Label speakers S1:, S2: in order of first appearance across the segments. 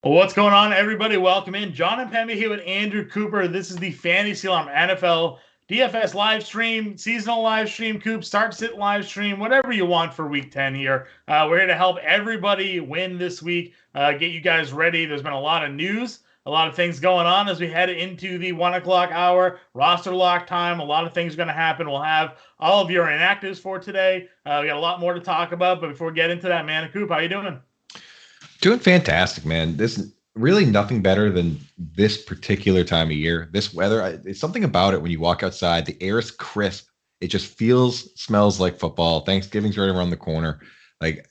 S1: Well, what's going on, everybody? Welcome in. John Impemba here with Andrew Cooper. This is the Fantasy Alarm NFL DFS live stream, seasonal live stream, Coop, start sit live stream, whatever you want for week 10 here. We're here to help everybody win this week, get you guys ready. There's been a lot of news, a lot of things going on as we head into the 1 o'clock hour, roster lock time. A lot of things are going to happen. We'll have all of your inactives for today. We got a lot more to talk about, but before we get into that, man, Coop, how you doing?
S2: Doing fantastic, man. This really nothing better than this particular time of year. This weather, it's something about it when you walk outside. The air is crisp. It just smells like football. Thanksgiving's right around the corner. Like,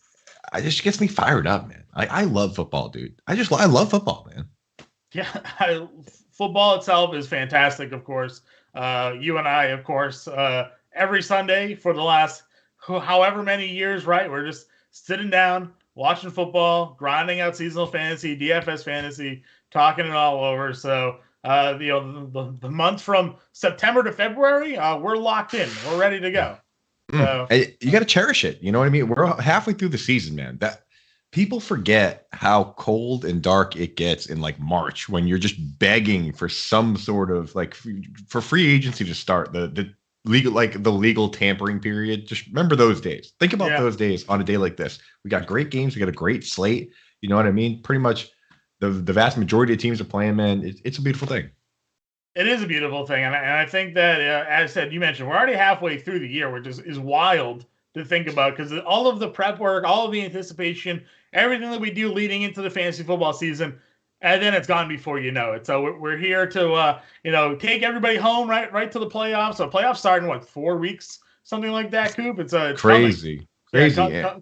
S2: it just gets me fired up, man. I love football, dude. I love football, man.
S1: Yeah, football itself is fantastic, of course. You and I, of course, every Sunday for the last however many years, right? We're just sitting down, watching football, grinding out seasonal fantasy, DFS fantasy, talking it all over. So, the month from September to February, we're locked in. We're ready to go. So,
S2: you got to cherish it. You know what I mean? We're halfway through the season, man. That people forget how cold and dark it gets in like March when you're just begging for some sort of like for free agency to start the legal tampering period. Just remember those days. Think about those days on a day like this. We got great games. We got a great slate. You know what I mean? Pretty much the vast majority of teams are playing, man. It's a beautiful thing.
S1: It is a beautiful thing. And I think that, as I said, you mentioned, we're already halfway through the year, which is wild to think about because all of the prep work, all of the anticipation, everything that we do leading into the fantasy football season, and then it's gone before you know it. So we're here to, take everybody home right to the playoffs. So playoffs starting, 4 weeks, something like that, Coop? It's
S2: crazy.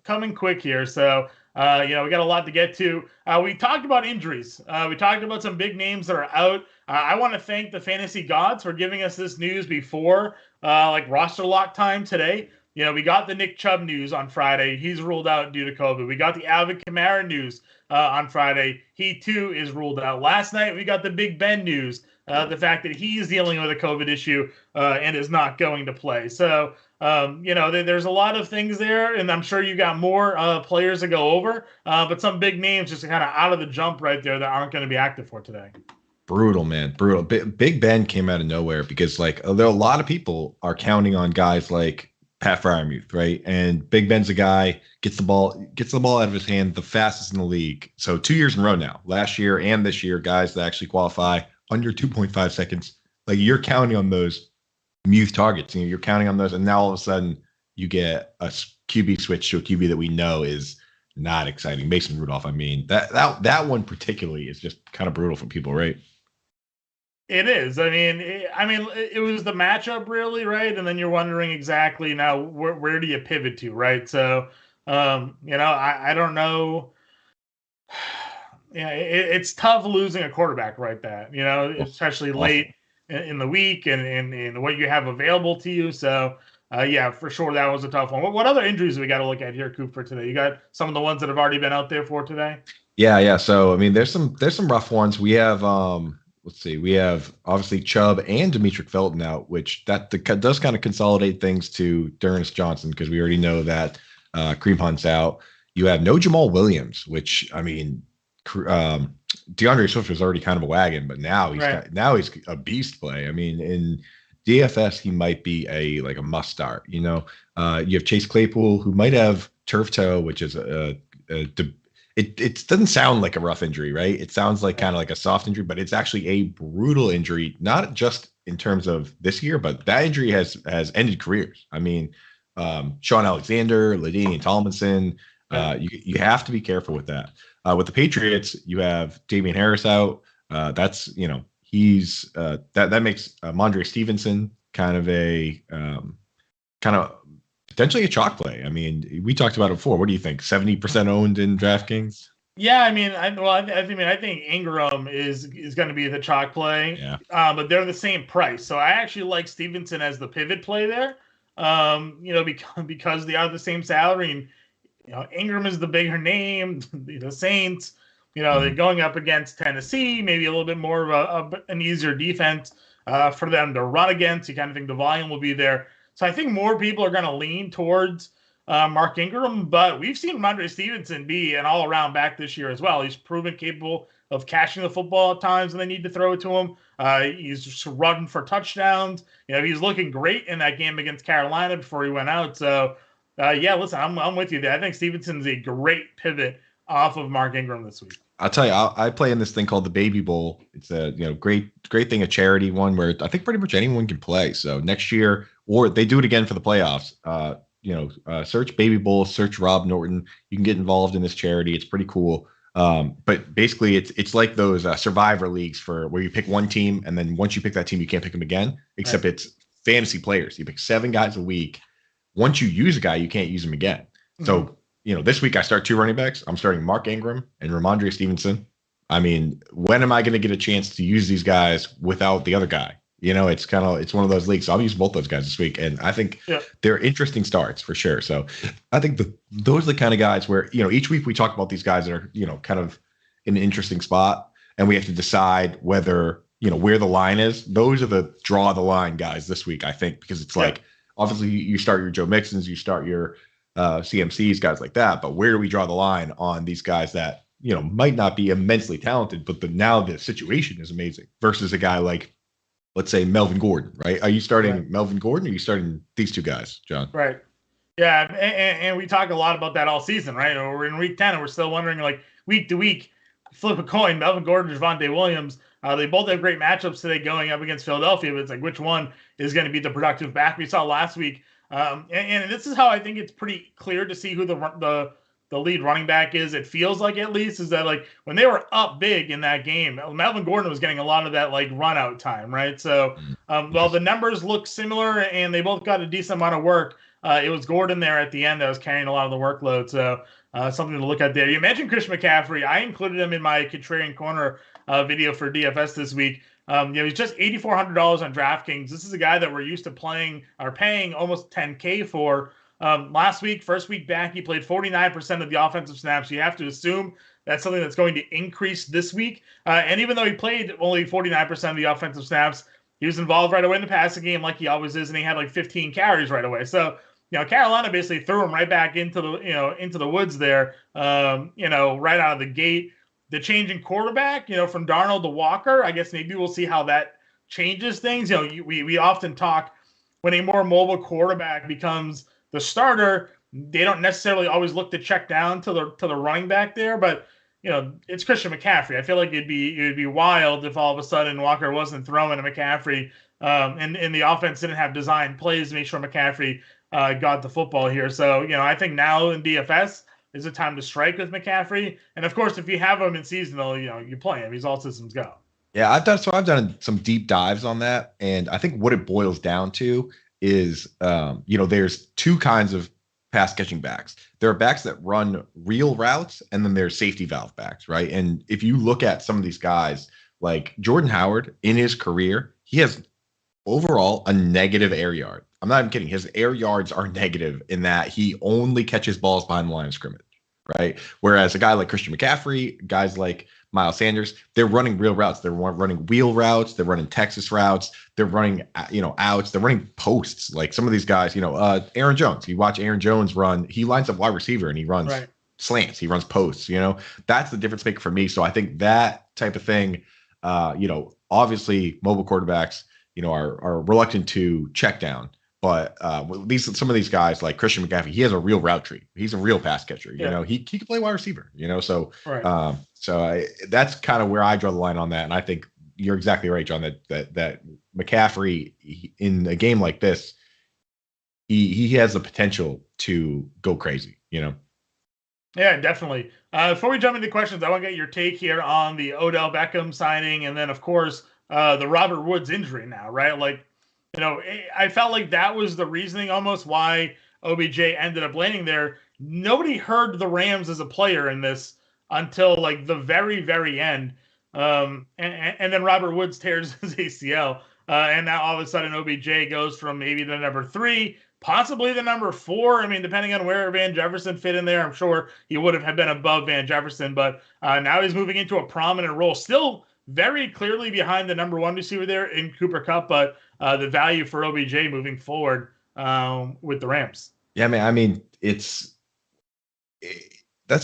S1: Coming quick here. So, we got a lot to get to. We talked about injuries. We talked about some big names that are out. I want to thank the fantasy gods for giving us this news before, roster lock time today. We got the Nick Chubb news on Friday. He's ruled out due to COVID. We got the Alvin Kamara news on Friday. He, too, is ruled out. Last night, we got the Big Ben news, the fact that he's dealing with a COVID issue and is not going to play. So, there's a lot of things there, and I'm sure you got more players to go over, but some big names just kind of out of the jump right there that aren't going to be active for today.
S2: Brutal, man. Brutal. Big Ben came out of nowhere because, there are a lot of people are counting on guys like Pat Freiermuth, right? And Big Ben's a guy, gets the ball out of his hand the fastest in the league. So 2 years in a row now, last year and this year, guys that actually qualify under 2.5 seconds. Like, you're counting on those Muth targets, you're counting on those, and now all of a sudden you get a QB switch to a QB that we know is not exciting. Mason Rudolph. I mean, that one particularly is just kind of brutal for people, right?
S1: It is. I mean, it was the matchup, really, right? And then you're wondering exactly now where do you pivot to, right? So, I don't know. Yeah, it's tough losing a quarterback right that, especially late in the week and what you have available to you. So, for sure, that was a tough one. What other injuries do we got to look at here, Coop, for today? You got some of the ones that have already been out there for today?
S2: Yeah. So, I mean, there's some rough ones. We have let's see. We have obviously Chubb and Demetric Felton out, which that does kind of consolidate things to D'Ernest Johnson because we already know that Kareem Hunt's out. You have no Jamal Williams, which I mean, DeAndre Swift was already kind of a wagon, but now he's a beast play. I mean, in DFS he might be a must start. You have Chase Claypool who might have turf toe, which is it doesn't sound like a rough injury, right? It sounds like kind of like a soft injury, but it's actually a brutal injury, not just in terms of this year, but that injury has ended careers. I mean, Sean Alexander, LaDainian Tomlinson, you have to be careful with that. With the Patriots, you have Damian Harris out. That's, he's that makes Mondre Stevenson kind of potentially a chalk play. I mean, we talked about it before. What do you think? 70% owned in DraftKings?
S1: Yeah, I mean, I think Ingram is going to be the chalk play.
S2: Yeah.
S1: But they're the same price, so I actually like Stevenson as the pivot play there. Because they are the same salary, and Ingram is the bigger name. The Saints, they're going up against Tennessee, maybe a little bit more of an easier defense for them to run against. You kind of think the volume will be there. So I think more people are going to lean towards Mark Ingram, but we've seen Ramondre Stevenson be an all-around back this year as well. He's proven capable of catching the football at times when they need to throw it to him. He's just running for touchdowns. He's looking great in that game against Carolina before he went out. So, yeah, listen, I'm with you there. I think Stevenson's a great pivot off of Mark Ingram this week.
S2: I'll tell you, I play in this thing called the Baby Bowl. It's a great thing, a charity one where I think pretty much anyone can play. So next year, or they do it again for the playoffs. Search Baby Bowl, search Rob Norton. You can get involved in this charity. It's pretty cool. But basically, it's like those Survivor leagues for where you pick one team, and then once you pick that team, you can't pick them again. Except It's fantasy players. You pick 7 guys a week. Once you use a guy, you can't use him again. Mm-hmm. So this week I start 2 running backs. I'm starting Mark Ingram and Ramondre Stevenson. I mean, when am I going to get a chance to use these guys without the other guy? It's one of those leagues. So I'll use both those guys this week, and I think they're interesting starts for sure. So I think those are the kind of guys where each week we talk about these guys that are kind of in an interesting spot, and we have to decide whether where the line is. Those are the draw the line guys this week, I think, because it's like obviously you start your Joe Mixons, you start your CMCs, guys like that, but where do we draw the line on these guys that might not be immensely talented, but now the situation is amazing versus a guy like, let's say, Melvin Gordon, right? Are you starting Melvin Gordon, or are you starting these 2 guys, John?
S1: Right. Yeah, and we talk a lot about that all season, right? We're in week 10, and we're still wondering, like, week to week, flip a coin, Melvin Gordon, Javonte Williams. They both have great matchups today going up against Philadelphia, but it's like, which one is going to be the productive back? We saw last week. And this is how I think it's pretty clear to see who the lead running back is. It feels like, at least, is that like when they were up big in that game, Melvin Gordon was getting a lot of that like run out time, right? So, well, the numbers look similar and they both got a decent amount of work. It was Gordon there at the end that was carrying a lot of the workload. So something to look at there. You mentioned Christian McCaffrey. I included him in my Contrarian Corner video for DFS this week. He's just $8,400 on DraftKings. This is a guy that we're used to paying almost $10K for. Last week, first week back, he played 49% of the offensive snaps. You have to assume that's something that's going to increase this week. And even though he played only 49% of the offensive snaps, he was involved right away in the passing game like he always is, and he had like 15 carries right away. So, Carolina basically threw him right back into the woods there, right out of the gate. The change in quarterback, from Darnold to Walker, I guess maybe we'll see how that changes things. We often talk when a more mobile quarterback becomes the starter, they don't necessarily always look to check down to the running back there, but it's Christian McCaffrey. I feel like it'd be wild if all of a sudden Walker wasn't throwing to McCaffrey, and the offense didn't have designed plays to make sure McCaffrey got the football here. So I think now in DFS is a time to strike with McCaffrey. And of course, if you have him in seasonal, you play him. He's all systems go.
S2: Yeah, I've done some deep dives on that. And I think what it boils down to is, there's 2 kinds of pass catching backs. There are backs that run real routes, and then there's safety valve backs, right? And if you look at some of these guys, like Jordan Howard in his career, he has overall a negative air yard. I'm not even kidding. His air yards are negative in that he only catches balls behind the line of scrimmage, right? Whereas a guy like Christian McCaffrey, guys like Miles Sanders, they're running real routes. They're running wheel routes. They're running Texas routes. They're running, outs. They're running posts. Like some of these guys, Aaron Jones. You watch Aaron Jones run. He lines up wide receiver and he runs slants. He runs posts. That's the difference maker for me. So I think that type of thing, obviously mobile quarterbacks, are reluctant to check down. But some of these guys like Christian McCaffrey, he has a real route tree. He's a real pass catcher. He can play wide receiver. So that's kind of where I draw the line on that. And I think you're exactly right, John. That McCaffrey in a game like this, he has the potential to go crazy. Yeah,
S1: definitely. Before we jump into questions, I want to get your take here on the Odell Beckham signing, and then of course the Robert Woods injury now, right? Like, I felt like that was the reasoning almost why OBJ ended up landing there. Nobody heard the Rams as a player in this until like the very, very end. And then Robert Woods tears his ACL. And now all of a sudden OBJ goes from maybe the number 3, possibly the number 4. I mean, depending on where Van Jefferson fit in there, I'm sure he would have been above Van Jefferson. But now he's moving into a prominent role. Still very clearly behind the number 1 receiver there in Cooper Kupp, but the value for OBJ moving forward with the Rams.
S2: Yeah, man. I mean, that's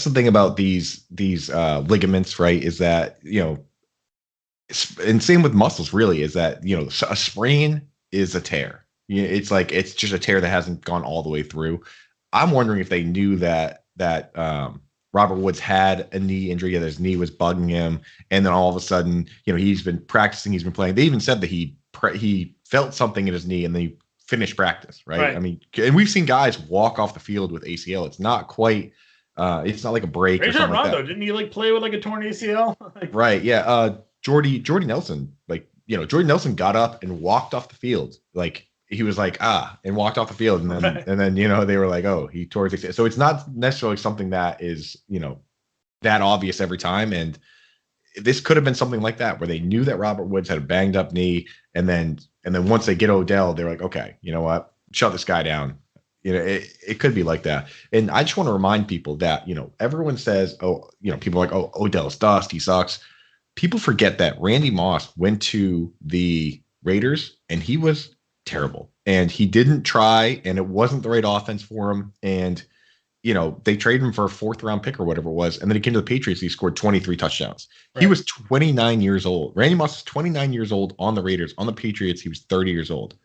S2: the thing about these ligaments, right? Is that and same with muscles, really, is that a sprain is a tear. It's like it's just a tear that hasn't gone all the way through. I'm wondering if they knew that Robert Woods had a knee injury, that his knee was bugging him, and then all of a sudden, he's been practicing, he's been playing. They even said that he felt something in his knee, and then he finished practice, right? I mean, and we've seen guys walk off the field with ACL. It's not quite. It's not like a break or something like that.
S1: Didn't he play with a torn ACL?
S2: Right. Yeah. Jordy Nelson, Jordy Nelson got up and walked off the field. Like he was like, and walked off the field. And then, right. And then, they were like, oh, he tore his ACL. So it's not necessarily something that is, that obvious every time. And this could have been something like that, where they knew that Robert Woods had a banged up knee. And then once they get Odell, they're like, okay, you know what? Shut this guy down. It could be like that. And I just want to remind people that, everyone says, people are like, oh, Odell's dust, he sucks. People forget that Randy Moss went to the Raiders and he was terrible. And he didn't try, and it wasn't the right offense for him. And, they traded him for a 4th round pick or whatever it was. And then he came to the Patriots, he scored 23 touchdowns. Right. He was 29 years old. Randy Moss was 29 years old on the Raiders. On the Patriots, he was 30 years old.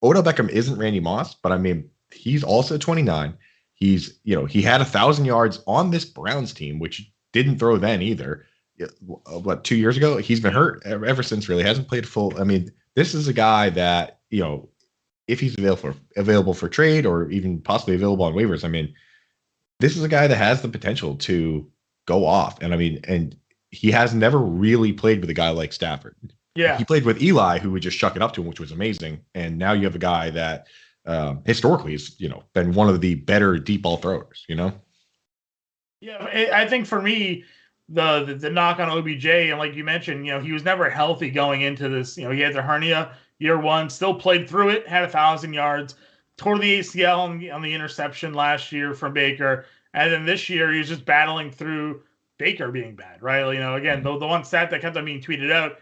S2: Odell Beckham isn't Randy Moss, but I mean, he's also 29. He's, he had 1,000 yards on this Browns team, which didn't throw then either. 2 years ago? He's been hurt ever since, really. Hasn't played full. I mean, this is a guy that, if he's available for trade or even possibly available on waivers, I mean, this is a guy that has the potential to go off. And I mean, and he has never really played with a guy like Stafford.
S1: Yeah.
S2: He played with Eli, who would just chuck it up to him, which was amazing. And now you have a guy that historically has, been one of the better deep ball throwers, Yeah,
S1: I think for me, the knock on OBJ, and like you mentioned, he was never healthy going into this. He had the hernia year one, still played through it, had 1,000 yards, tore the ACL on the interception last year from Baker, and then this year he was just battling through Baker being bad, right? Again, the one stat that kept on being tweeted out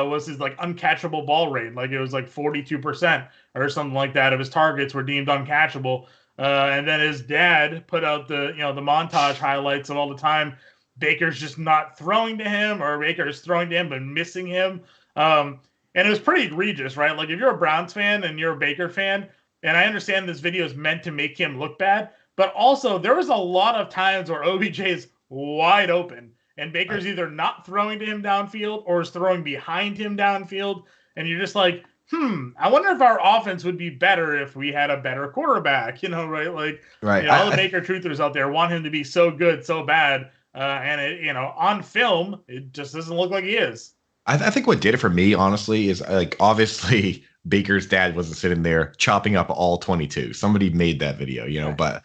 S1: was his uncatchable ball rate. It was 42% or something like that of his targets were deemed uncatchable. And then his dad put out the montage highlights of all the time Baker's just not throwing to him, or Baker's throwing to him but missing him. And it was pretty egregious, right? If you're a Browns fan and you're a Baker fan, and I understand this video is meant to make him look bad, but also there was a lot of times where OBJ is wide open and Baker's either not throwing to him downfield or is throwing behind him downfield. And you're just like, I wonder if our offense would be better if we had a better quarterback, right?
S2: Right.
S1: All the Baker truthers out there want him to be so good, so bad. And it, on film, it just doesn't look like he is.
S2: I think what did it for me, honestly, is obviously Baker's dad wasn't sitting there chopping up all 22. Somebody made that video, right. But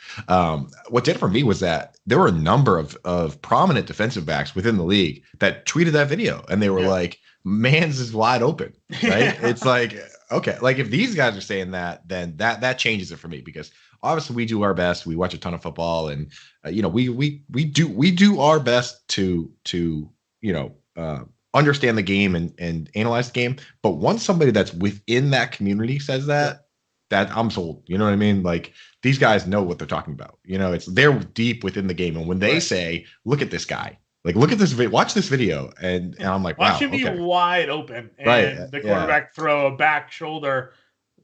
S2: what did it for me was that there were a number of prominent defensive backs within the league that tweeted that video, and they were like, "Man's is wide open," right? It's like, okay, if these guys are saying that, then that changes it for me, because obviously we do our best. We watch a ton of football, and we do our best to understand the game and analyze the game. But once somebody that's within that community says that I'm sold. You know what I mean? These guys know what they're talking about. They're deep within the game. And when they say, "Look at this guy," look at this video, watch this video. And I'm like, wow.
S1: Watch him be wide open. And the quarterback throw a back shoulder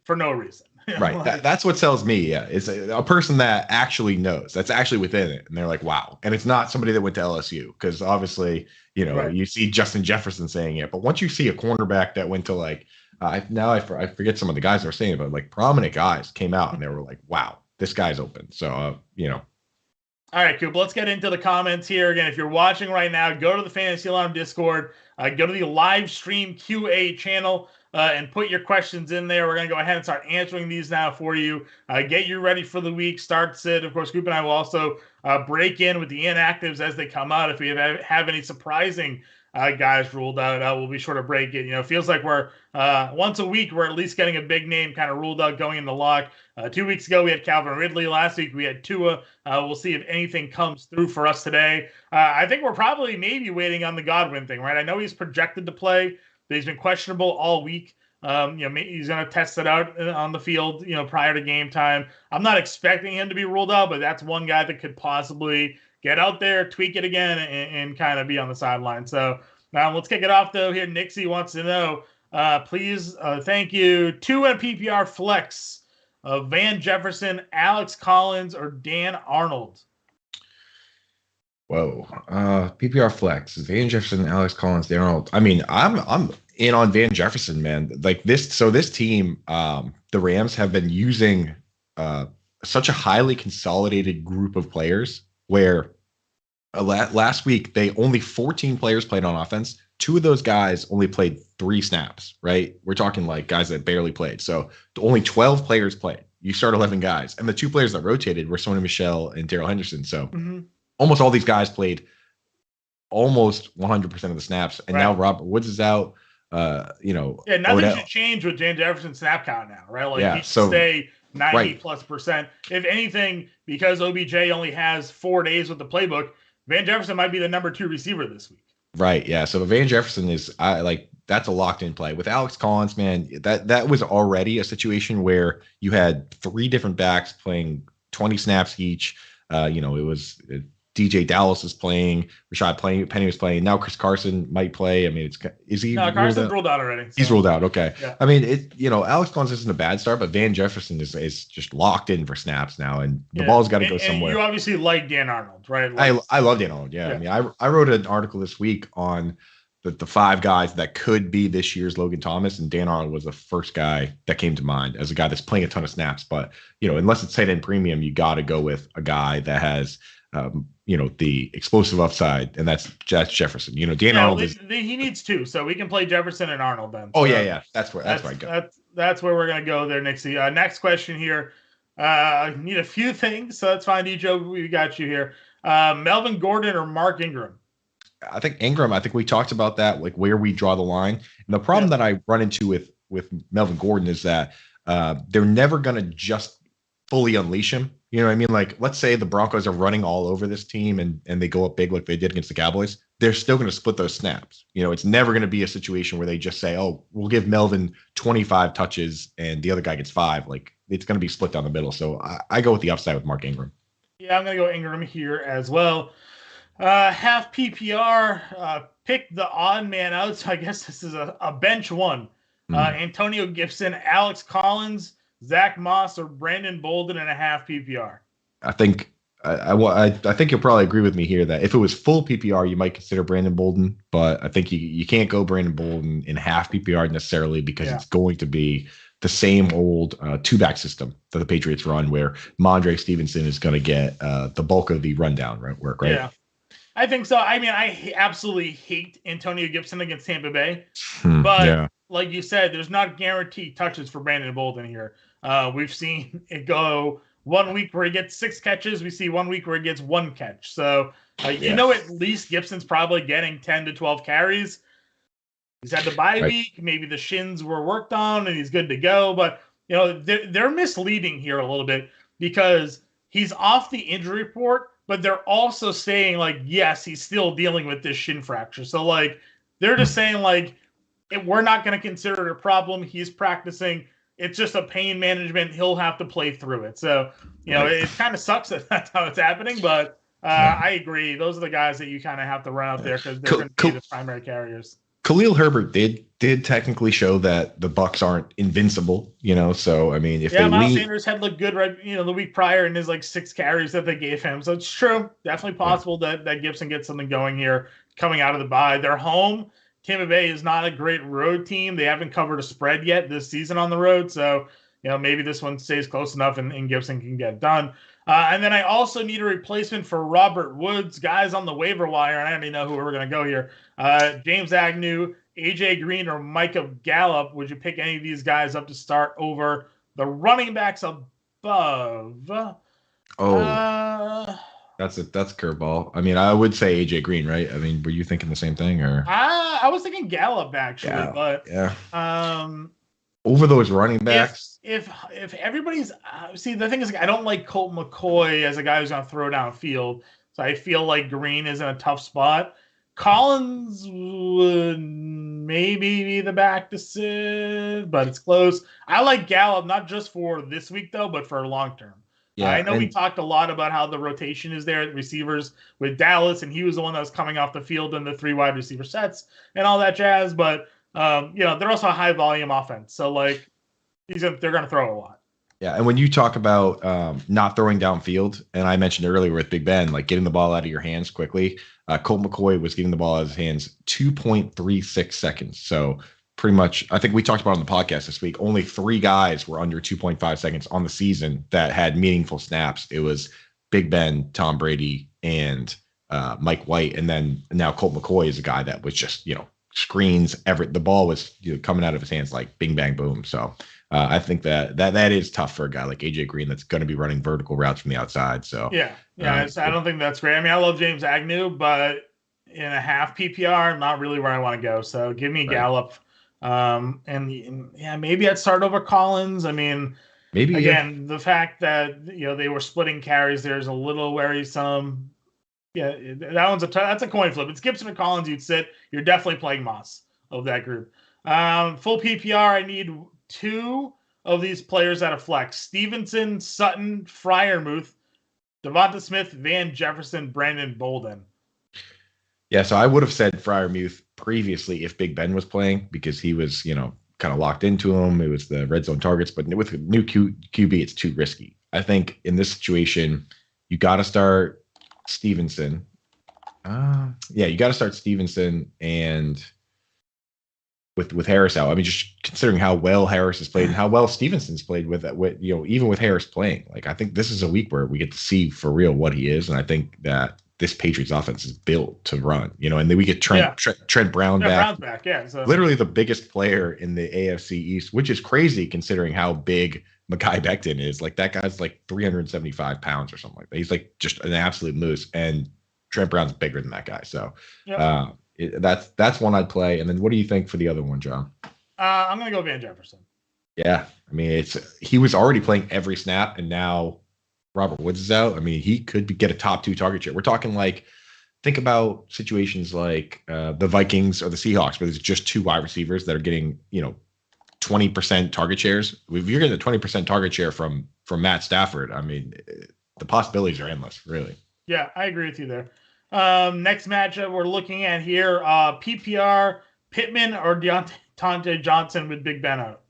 S1: for no reason.
S2: Right. That's what sells me. Yeah. It's a person that actually knows, that's actually within it. And they're like, wow. And it's not somebody that went to LSU, because obviously, you see Justin Jefferson saying it. But once you see a cornerback that went to I forget some of the guys that were saying it, but prominent guys came out and they were like, wow, this guy's open. So, All
S1: right, Coop, let's get into the comments here. Again, if you're watching right now, go to the Fantasy Alarm Discord, go to the live stream QA channel, and put your questions in there. We're going to go ahead and start answering these now for you. Get you ready for the week. Start sit. Of course, Coop and I will also break in with the inactives as they come out. If we have any surprising guys ruled out, we'll be sure to break it. It feels like we're once a week, we're at least getting a big name kind of ruled out going in the lock. 2 weeks ago, we had Calvin Ridley. Last week, we had Tua. We'll see if anything comes through for us today. I think we're probably maybe waiting on the Godwin thing, right? I know he's projected to play. He's been questionable all week. He's going to test it out on the field, prior to game time. I'm not expecting him to be ruled out, but that's one guy that could possibly get out there, tweak it again, and kind of be on the sideline. So now let's kick it off, though. Here, Nixie wants to know, please, thank you, 2 PPR flex of Van Jefferson, Alex Collins, or Dan Arnold.
S2: Whoa, PPR flex, Van Jefferson, Alex Collins, Dan Arnold. I mean, I'm in on Van Jefferson, man. Like this, so this team, the Rams have been using such a highly consolidated group of players where last week they only 14 players played on offense. 2 of those guys only played 3 snaps, right? We're talking like guys that barely played. So only 12 players played. You start 11 guys. And the 2 players that rotated were Sony Michel and Darrell Henderson. So almost all these guys played almost 100% of the snaps. And now Robert Woods is out.
S1: Nothing
S2: Odell
S1: should change with Van Jefferson's snap count now, right? Like he should
S2: so
S1: stay 90+%. If anything, because OBJ only has 4 days with the playbook, Van Jefferson might be the number 2 receiver this week.
S2: Right. Yeah. So Van Jefferson is that's a locked in play. With Alex Collins, man, that was already a situation where you had 3 different backs playing 20 snaps each. It was DJ Dallas is playing, Rashad Penny was playing. Now Chris Carson might play. I mean, is he?
S1: No, Carson's ruled out already. So.
S2: He's ruled out. Okay.
S1: Yeah.
S2: I mean, Alex Collins isn't a bad start, but Van Jefferson is just locked in for snaps now, and the ball's got to go somewhere.
S1: And you obviously like Dan Arnold, right?
S2: I love Dan Arnold. Yeah. I mean, I wrote an article this week on the 5 guys that could be this year's Logan Thomas, and Dan Arnold was the first guy that came to mind as a guy that's playing a ton of snaps. But unless it's tight end premium, you got to go with a guy that has the explosive upside, and that's Jefferson. Dan Arnold
S1: he needs 2, so we can play Jefferson and Arnold then.
S2: Oh, yeah. That's where I go.
S1: That's where we're gonna go there, Nixie. Next question here. I need a few things, so that's fine, DJ. We got you here. Melvin Gordon or Mark Ingram?
S2: I think Ingram. I think we talked about that, like where we draw the line. And the problem that I run into with Melvin Gordon is that they're never gonna just fully unleash him. You know what I mean? Like, let's say the Broncos are running all over this team and they go up big like they did against the Cowboys. They're still going to split those snaps. It's never going to be a situation where they just say, oh, we'll give Melvin 25 touches and the other guy gets 5. Like, it's going to be split down the middle. So I go with the upside with Mark Ingram. Yeah,
S1: I'm going to go Ingram here as well. Half PPR, pick the odd man out. So I guess this is a bench one. Antonio Gibson, Alex Collins, Zach Moss, or Brandon Bolden in a half PPR.
S2: I think I think you'll probably agree with me here that if it was full PPR, you might consider Brandon Bolden, but I think you can't go Brandon Bolden in half PPR necessarily because it's going to be the same old 2-back system that the Patriots run, where Mondre Stevenson is going to get the bulk of the rundown work, right?
S1: Yeah, I think so. I mean, I absolutely hate Antonio Gibson against Tampa Bay, but like you said, there's not guaranteed touches for Brandon Bolden here. We've seen it go 1 week where he gets 6 catches. We see 1 week where he gets 1 catch. So, at least Gibson's probably getting 10 to 12 carries. He's had the bye week. Maybe the shins were worked on and he's good to go. But, they're misleading here a little bit because he's off the injury report, but they're also saying, like, yes, he's still dealing with this shin fracture. So, like, they're just saying, like, we're not going to consider it a problem. He's practicing. It's just a pain management. He'll have to play through it. So, it kind of sucks that that's how it's happening. But I agree. Those are the guys that you kind of have to run out there because they're going to be the primary carriers.
S2: Khalil Herbert did technically show that the Bucs aren't invincible. So I mean, if
S1: Miles Sanders had looked good the week prior in his 6 carries that they gave him. So it's true, definitely possible that Gibson gets something going here coming out of the bye. They're home. Tampa Bay is not a great road team. They haven't covered a spread yet this season on the road. So, maybe this one stays close enough and Gibson can get done. And then I also need a replacement for Robert Woods. Guys on the waiver wire, and I already know who we're going to go here. James Agnew, AJ Green, or Micah Gallup. Would you pick any of these guys up to start over the running backs above?
S2: That's a curveball. I mean, I would say AJ Green, right? I mean, were you thinking the same thing, or?
S1: I was thinking Gallup actually, but
S2: over those running backs.
S1: If everybody's see, the thing is, I don't like Colt McCoy as a guy who's going to throw downfield, so I feel like Green is in a tough spot. Collins would maybe be the back to sit, but it's close. I like Gallup, not just for this week, though, but for long term.
S2: Yeah,
S1: I know we talked a lot about how the rotation is there at receivers with Dallas, and he was the one that was coming off the field in the 3 wide receiver sets and all that jazz. But, they're also a high volume offense. So, like, they're going to throw a lot.
S2: Yeah, and when you talk about not throwing downfield, and I mentioned earlier with Big Ben, like getting the ball out of your hands quickly, Colt McCoy was getting the ball out of his hands 2.36 seconds. So pretty much, I think we talked about on the podcast this week, only 3 guys were under 2.5 seconds on the season that had meaningful snaps. It was Big Ben, Tom Brady, and Mike White. And then now Colt McCoy is a guy that was just, screens, the ball was coming out of his hands like bing, bang, boom. So I think that is tough for a guy like AJ Green that's going to be running vertical routes from the outside. So
S1: yeah, I don't think that's great. I mean, I love James Agnew, but in a half PPR, not really where I want to go. So give me Gallup, maybe I'd start over Collins. I mean, maybe again the fact that they were splitting carries there's a little worrisome. Yeah, that's a coin flip. It's Gibson or Collins. You'd sit. You're definitely playing Moss of that group. Full PPR, I need 2 of these players out of flex: Stevenson, Sutton, Freiermuth, Devonta Smith, Van Jefferson, Brandon Bolden.
S2: Yeah, so I would have said Freiermuth previously if Big Ben was playing because he was, kind of locked into him. It was the red zone targets, but with a new QB, it's too risky. I think in this situation, you got to start Stevenson. You got to start Stevenson and with Harris out. I mean, just considering how well Harris has played and how well Stevenson's played with even with Harris playing, like I think this is a week where we get to see for real what he is, and I think that this Patriots offense is built to run. And then we get Trent Brown back.
S1: Brown's back, yeah. So.
S2: Literally the biggest player in the AFC East, which is crazy considering how big Mekhi Becton is. Like that guy's like 375 pounds or something like that. He's like just an absolute moose, and Trent Brown's bigger than that guy. So that's one I'd play. And then what do you think for the other one, John?
S1: I'm going to go Van Jefferson.
S2: Yeah. I mean, he was already playing every snap, and now Robert Woods is out. I mean, he could get a top 2 target share. We're talking think about situations like the Vikings or the Seahawks, where there's just 2 wide receivers that are getting, 20% target shares. If you're getting a 20% target share from Matt Stafford, I mean, the possibilities are endless, really.
S1: Yeah, I agree with you there. Next matchup we're looking at here, PPR, Pittman or Tonte Johnson with Big Ben out?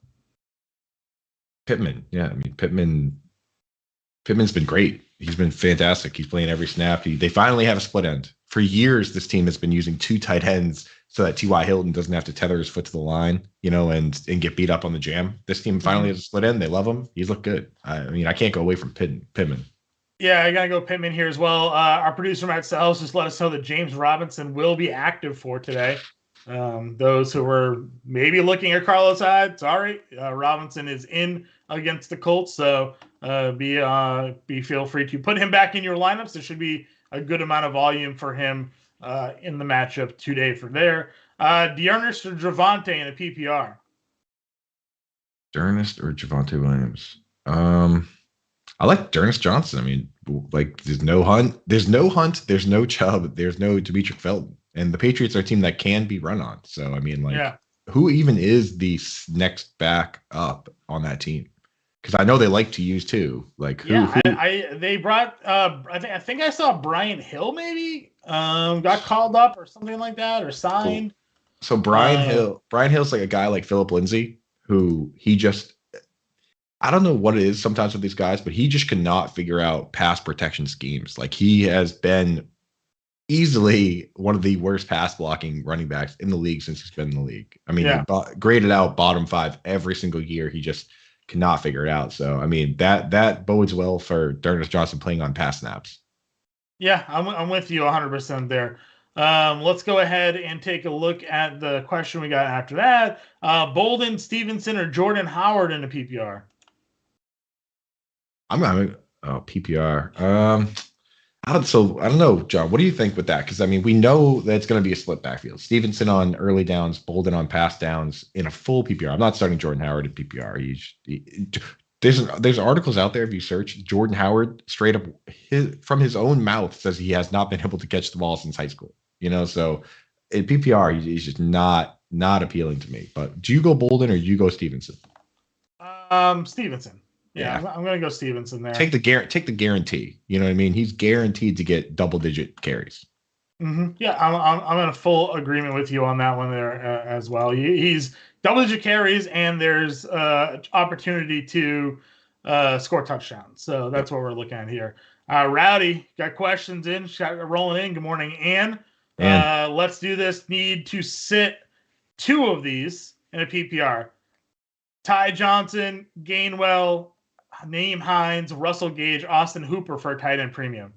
S2: Pittman, yeah. I mean, Pittman's been great. He's been fantastic. He's playing every snap. They finally have a split end. For years, this team has been using 2 tight ends so that T.Y. Hilton doesn't have to tether his foot to the line, and get beat up on the jam. This team finally has a split end. They love him. He's looked good. I mean, I can't go away from Pittman.
S1: Yeah, I got to go Pittman here as well. Our producer, Matt Sells, just let us know that James Robinson will be active for today. Those who were maybe looking at Carlos Hyde, sorry, Robinson is in against the Colts, so feel free to put him back in your lineups. There should be a good amount of volume for him in the matchup today for there. D'Ernest or Javonte in a PPR?
S2: D'Ernest or Javonte Williams? I like D'Ernest Johnson. I mean, there's no Hunt, there's no Chubb, there's no Demetric Felton. And the Patriots are a team that can be run on. So, I mean, who even is the next back up on that team? Because I know they like to use 2.
S1: They brought, I think I saw Brian Hill maybe got called up or something like that, or signed.
S2: Cool. So Brian Hill's like a guy like Philip Lindsay, who I don't know what it is sometimes with these guys, but he just cannot figure out pass protection schemes. Like he has been easily one of the worst pass blocking running backs in the league since he's been in the league. I mean, graded out bottom 5 every single year. He just cannot figure it out. So, I mean, that bodes well for D'Ernest Johnson playing on pass snaps.
S1: Yeah, I'm with you 100% there. Let's go ahead and take a look at the question we got after that. Bolden, Stevenson, or Jordan Howard in a PPR?
S2: I'm going PPR. I don't know, John. What do you think with that? Because I mean, we know that it's going to be a split backfield. Stevenson on early downs, Bolden on pass downs in a full PPR. I'm not starting Jordan Howard in PPR. There's articles out there if you search Jordan Howard straight up from his own mouth says he has not been able to catch the ball since high school. So in PPR, he's just not appealing to me. But do you go Bolden or do you go Stevenson?
S1: Stevenson.
S2: Yeah.
S1: I'm going to go Stevenson there.
S2: Take the guarantee. You know what I mean? He's guaranteed to get double-digit carries.
S1: Mm-hmm. Yeah, I'm in a full agreement with you on that one there as well. He's double-digit carries, and there's opportunity to score touchdowns. So that's what we're looking at here. Rowdy, got questions in, rolling in. Good morning, Ann. Let's do this. Need to sit 2 of these in a PPR. Ty Johnson, Gainwell, Naeem Hines, Russell Gage, Austin Hooper for a tight end premium.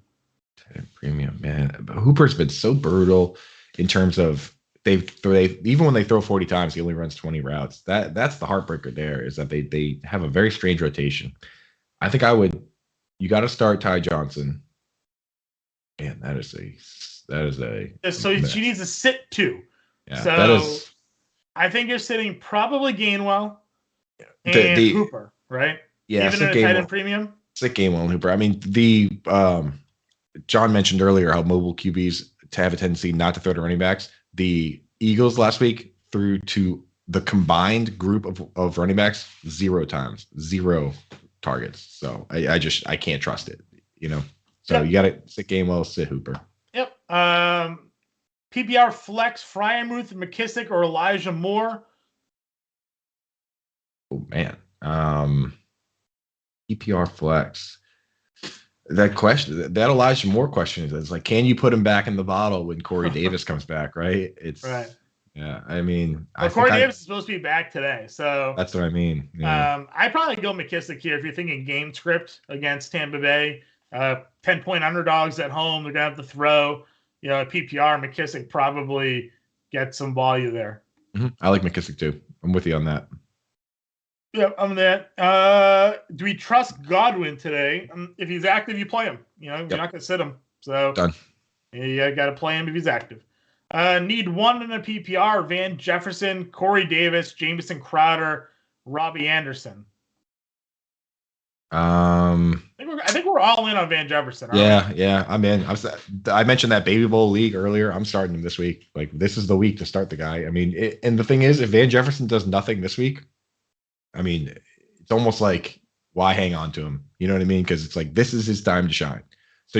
S2: Premium, man. But Hooper's been so brutal in terms of they even when they throw 40 times, he only runs 20 routes. That's the heartbreaker there, is that they have a very strange rotation. I think you got to start Ty Johnson. Man, that is a
S1: so she needs to sit 2.
S2: Yeah,
S1: so I think you're sitting probably Gainwell and Hooper, right?
S2: Yeah,
S1: even in a tight end premium.
S2: Sit Gainwell and Hooper. I mean, John mentioned earlier how mobile QBs have a tendency not to throw to running backs. The Eagles last week threw to the combined group of running backs 0 times, 0 targets. So I can't trust it, So You got to sit Gainwell, sit Hooper.
S1: Yep. PPR flex, Freiermuth, McKissick, or Elijah Moore.
S2: Oh man. PPR flex. That Elijah Moore question is like, can you put him back in the bottle when Corey Davis comes back? Right. It's right. Yeah. I mean,
S1: Corey Davis is supposed to be back today. So
S2: that's what I mean. Yeah.
S1: I probably go McKissick here. If you're thinking game script against Tampa Bay, 10-point underdogs at home, they're going to have to throw, PPR. McKissick probably gets some value there.
S2: Mm-hmm. I like McKissick too. I'm with you on that.
S1: Yeah, I'm that. Do we trust Godwin today? If he's active, you play him. You're not going to sit him. So
S2: done.
S1: You got to play him if he's active. Need 1 in a PPR: Van Jefferson, Corey Davis, Jamison Crowder, Robbie Anderson. I think we're all in on Van Jefferson.
S2: Yeah, I'm in. I mentioned that Baby Bowl league earlier. I'm starting him this week. Like, this is the week to start the guy. I mean, and the thing is, if Van Jefferson does nothing this week, I mean, it's almost like, why hang on to him? You know what I mean? Because it's like, this is his time to shine. So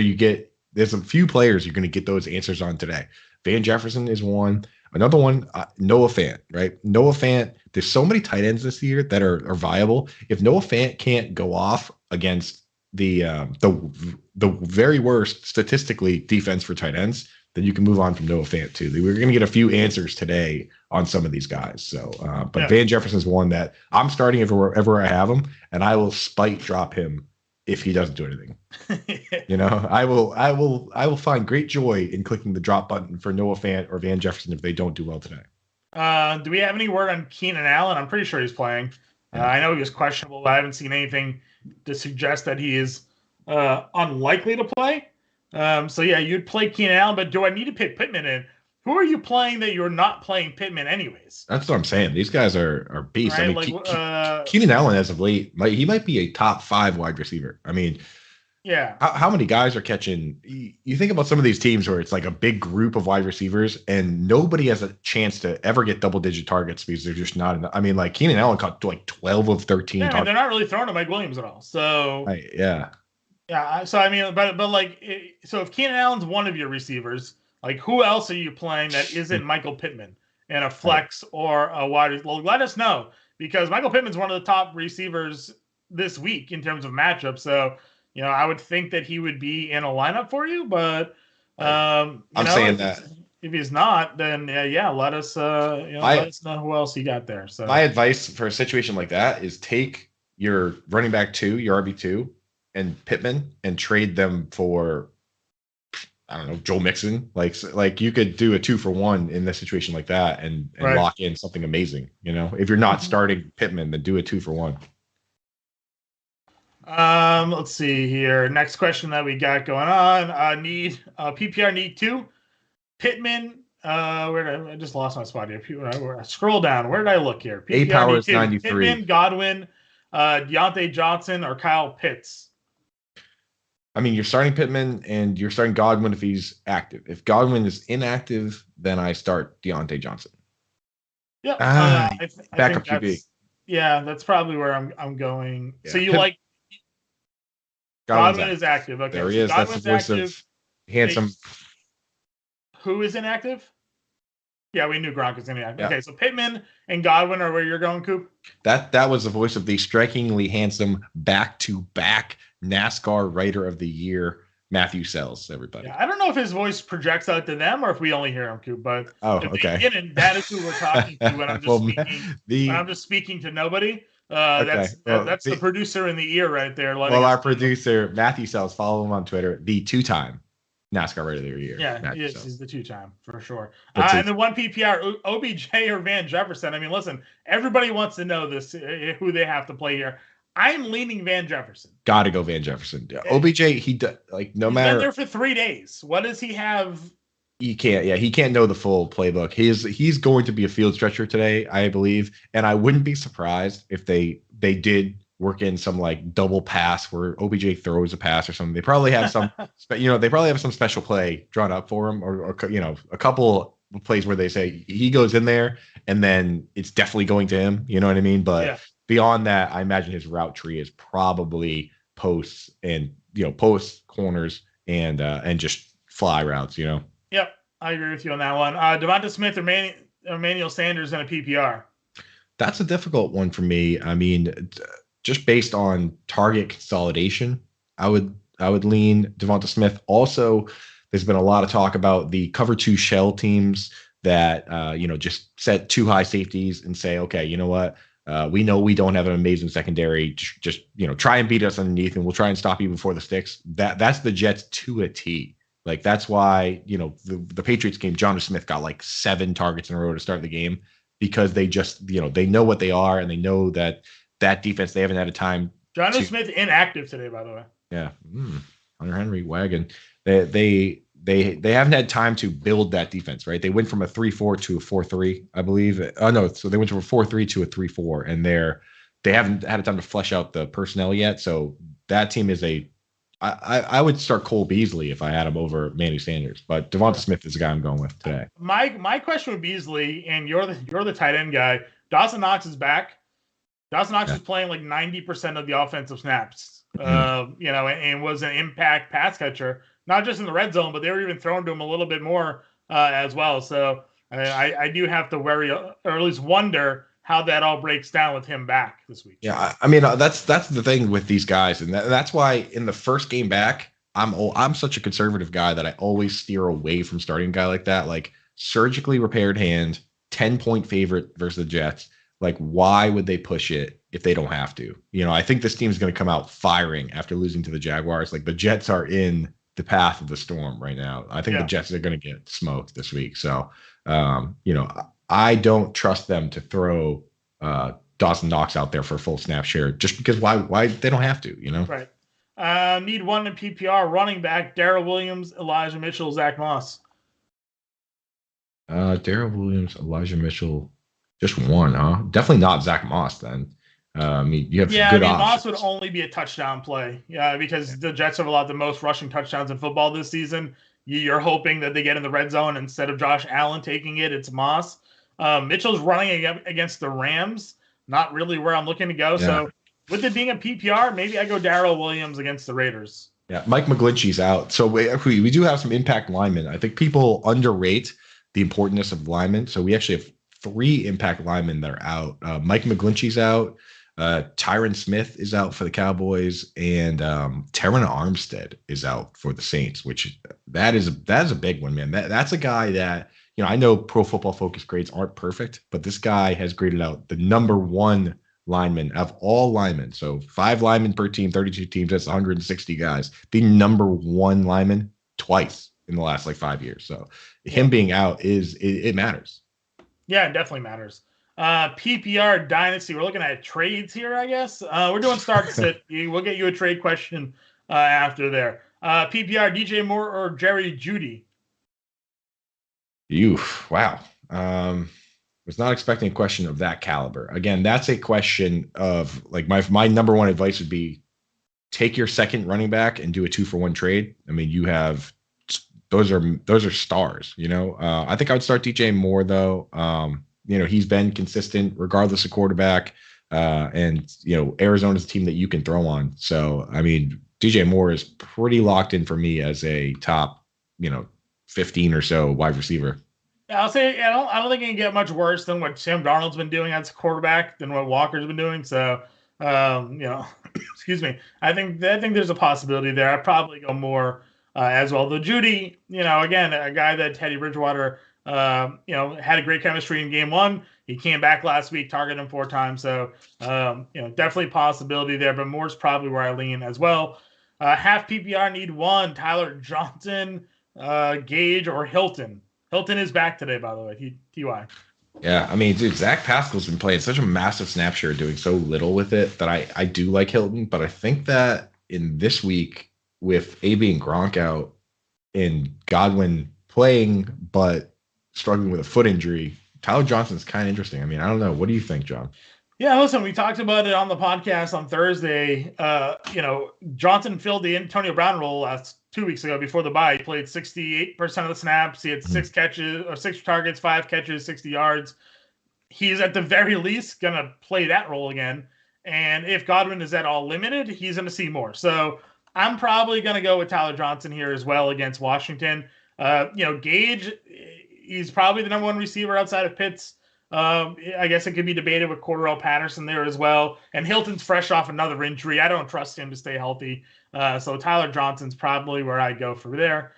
S2: there's a few players you're going to get those answers on today. Van Jefferson is one. Another one, Noah Fant, right? Noah Fant, there's so many tight ends this year that are viable. If Noah Fant can't go off against the very worst statistically defense for tight ends, then you can move on from Noah Fant too. We're going to get a few answers today on some of these guys. So, Van Jefferson is one that I'm starting ever I have him, and I will spite drop him if he doesn't do anything. I will find great joy in clicking the drop button for Noah Fant or Van Jefferson if they don't do well today.
S1: Do we have any word on Keenan Allen? I'm pretty sure he's playing. I know he was questionable, but I haven't seen anything to suggest that he is unlikely to play. You'd play Keenan Allen, but do I need to pick Pittman in? Who are you playing that you're not playing Pittman anyways?
S2: That's what I'm saying. These guys are beasts.
S1: Right?
S2: I mean, Keenan Allen as of late, he might be a top 5 wide receiver. I mean,
S1: yeah.
S2: How many guys are catching? You think about some of these teams where it's like a big group of wide receivers and nobody has a chance to ever get double-digit targets because they're just not enough. I mean, like Keenan Allen caught like 12 of 13 targets.
S1: They're not really throwing to Mike Williams at all. So
S2: yeah.
S1: Yeah, so I mean, but like, so if Keenan Allen's one of your receivers, like who else are you playing that isn't Michael Pittman in a flex or a wide? Well, let us know, because Michael Pittman's one of the top receivers this week in terms of matchup. So I would think that he would be in a lineup for you, but
S2: I'm saying that
S1: if he's not, then let us let us know who else you got there. So
S2: my advice for a situation like that is take your running back 2, your RB2. And Pittman, and trade them for, I don't know, Joe Mixon. Like you could do a 2-for-1 in this situation like that and lock in something amazing. If you're not starting Pittman, then do a 2-for-1.
S1: Let's see here. Next question that we got going on. PPR need 2. Pittman. I just lost my spot here. Scroll down. Where did I look here?
S2: PPR power is 93.
S1: Pittman, Godwin, Deontay Johnson, or Kyle Pitts.
S2: I mean, you're starting Pittman and you're starting Godwin if he's active. If Godwin is inactive, then I start Deontay Johnson.
S1: Yep.
S2: Ah,
S1: I
S2: backup
S1: think
S2: QB.
S1: that's probably where I'm going. So
S2: Yeah,
S1: you like
S2: Godwin's
S1: Godwin is
S2: active.
S1: active. Okay,
S2: There he
S1: so
S2: is. That's the
S1: Godwin's
S2: voice of
S1: active.
S2: handsome.
S1: Who is inactive? Yeah, we knew Gronk was inactive.
S2: Yeah,
S1: Okay, so Pittman and Godwin are where you're going, Coop.
S2: that was the voice of the strikingly handsome back-to-back NASCAR Writer of the Year, Matthew Sells. Everybody.
S1: Yeah, I don't know if his voice projects out to them or if we only hear him, Coop. But
S2: Oh,
S1: if
S2: okay.
S1: they didn't, that is who we're talking to when I'm just
S2: Well,
S1: speaking. When I'm just speaking to nobody.
S2: Okay.
S1: That's the producer in the ear right there.
S2: Well, our producer Matthew Sells, follow him on Twitter, the two-time NASCAR Writer of the Year.
S1: Yeah,
S2: Matthew
S1: yes,
S2: Sells.
S1: he's the two-time for sure.
S2: And
S1: then one PPR, OBJ or Van Jefferson. I mean, listen, everybody wants to know this, who they have to play here. I'm leaning Van Jefferson.
S2: Got to go Van Jefferson. OBJ, he's been
S1: there for 3 days. What does he have?
S2: He can't know the full playbook. He's going to be a field stretcher today, I believe, and I wouldn't be surprised if they did work in some like double pass where OBJ throws a pass or something. They probably have some, they probably have some special play drawn up for him, or a couple of plays where they say he goes in there and then it's definitely going to him. You know what I mean? But beyond that, I imagine his route tree is probably posts and post corners and just fly routes.
S1: Yep, I agree with you on that one. Devonta Smith or Emmanuel Sanders in a PPR.
S2: That's a difficult one for me. I mean, just based on target consolidation, I would lean Devonta Smith. Also, there's been a lot of talk about the cover 2 shell teams that just set 2 high safeties and say, okay, you know what? We know we don't have an amazing secondary. Just try and beat us underneath, and we'll try and stop you before the sticks. That's the Jets to a T. Like, that's why, the Patriots game, Jonnu Smith got like 7 targets in a row to start the game, because they just, they know what they are, and they know that defense, they haven't had a time.
S1: Jonnu Smith inactive today, by the way.
S2: Yeah. Hunter Henry wagon. They haven't had time to build that defense, right? They went from a 3-4 to a 4-3, I believe. Oh no, so they went from a 4-3 to a 3-4, and they haven't had time to flesh out the personnel yet. So that team is I would start Cole Beasley if I had him over Manny Sanders, but Devonta Smith is the guy I'm going with today.
S1: My question with Beasley, and you're the tight end guy. Dawson Knox is back. Dawson Knox is playing like 90% of the offensive snaps, and was an impact pass catcher, not just in the red zone, but they were even throwing to him a little bit more as well. So I do have to worry, or at least wonder, how that all breaks down with him back this week.
S2: Yeah, I mean, that's the thing with these guys, and that's why in the first game back, I'm such a conservative guy that I always steer away from starting a guy like that. Like, surgically repaired hand, 10-point favorite versus the Jets. Like, why would they push it if they don't have to? I think this team is going to come out firing after losing to the Jaguars. Like, the Jets are in the path of the storm right now. I think the Jets are going to get smoked this week. So, I don't trust them to throw Dawson Knox out there for a full snap share, just because why they don't have to,
S1: Right. Need one in PPR, running back, Darrell Williams, Elijah Mitchell, Zach Moss.
S2: Darrell Williams, Elijah Mitchell, just one, huh? Definitely not Zach Moss then. You have good options.
S1: Moss would only be a touchdown play, because the Jets have allowed the most rushing touchdowns in football this season. You're hoping that they get in the red zone instead of Josh Allen taking it. It's Moss. Mitchell's running against the Rams. Not really where I'm looking to go. Yeah. So with it being a PPR, maybe I go Darrell Williams against the Raiders.
S2: Yeah, Mike McGlinchey's out. So we do have some impact linemen. I think people underrate the importance of linemen. So we actually have 3 impact linemen that are out. Mike McGlinchey's out. Tyron Smith is out for the Cowboys, and Terron Armstead is out for the Saints, which that is a big one, man. That's a guy that, I know Pro Football Focus grades aren't perfect, but this guy has graded out the number 1 lineman of all linemen. So 5 linemen per team, 32 teams, that's 160 guys. The number 1 lineman twice in the last 5 years. So him being out it matters.
S1: Yeah, it definitely matters. PPR Dynasty. We're looking at trades here, I guess. We're doing start sit. We'll get you a trade question after there. PPR, DJ Moore or Jerry Jeudy?
S2: Wow. Was not expecting a question of that caliber. Again, that's a question of my number 1 advice would be take your second running back and do a 2-for-1 trade. I mean, you have those are stars. I think I would start DJ Moore though. He's been consistent regardless of quarterback, and Arizona's a team that you can throw on. So I mean, DJ Moore is pretty locked in for me as a top 15 or so wide receiver.
S1: Yeah, I'll say I don't think it can get much worse than what Sam Darnold's been doing as a quarterback than what Walker's been doing. So, excuse me. I think there's a possibility there. I'd probably go Moore as well. Though Judy, again, a guy that Teddy Bridgewater, had a great chemistry in game one. He came back last week, targeted him 4 times. So, definitely possibility there. But Moore's probably where I lean as well. Half PPR need one: Tyler Johnson, Gage, or Hilton. Hilton is back today, by the way. TY.
S2: Yeah, I mean, dude, Zach Pascal's been playing such a massive snap share, doing so little with it that I do like Hilton. But I think that in this week, with AB and Gronk out and Godwin playing but struggling with a foot injury, Tyler Johnson's kind of interesting. I mean, I don't know. What do you think, John?
S1: Yeah, listen, we talked about it on the podcast on Thursday. Johnson filled the Antonio Brown role 2 weeks ago before the bye. He played 68% of the snaps. He had 6 targets, 5 catches, 60 yards. He's at the very least going to play that role again. And if Godwin is at all limited, he's going to see more. So I'm probably going to go with Tyler Johnson here as well against Washington. Gage, he's probably the number 1 receiver outside of Pitts. I guess it could be debated with Cordarrelle Patterson there as well. And Hilton's fresh off another injury. I don't trust him to stay healthy. So Tyler Johnson's probably where I go for there.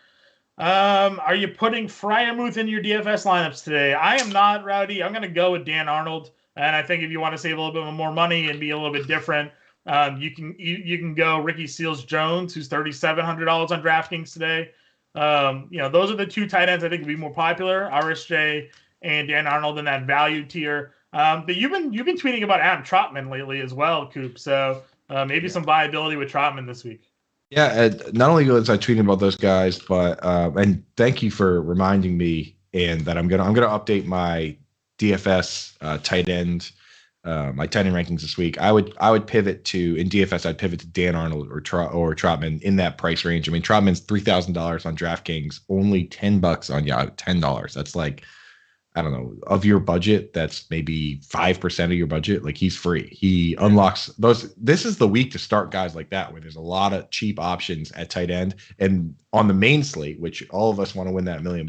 S1: Are you putting Freiermuth in your DFS lineups today? I am not, Rowdy. I'm going to go with Dan Arnold. And I think if you want to save a little bit more money and be a little bit different, you can go Ricky Seals-Jones, who's $3,700 on DraftKings today. Those are the 2 tight ends I think would be more popular, RSJ and Dan Arnold in that value tier. But you've been tweeting about Adam Trotman lately as well, Coop. So maybe some viability with Trotman this week.
S2: Yeah, not only was I tweeting about those guys, but and thank you for reminding me, and that I'm gonna update my DFS tight end, my tight end rankings this week. I would pivot to, in DFS, I'd pivot to Dan Arnold or Trotman in that price range. I mean, Trotman's $3,000 on DraftKings, only $10 on Yahoo. $10. That's like, I don't know, of your budget, that's maybe 5% of your budget. Like, he's free. He unlocks those. This is the week to start guys like that, where there's a lot of cheap options at tight end. And on the main slate, which all of us want to win that $1 million,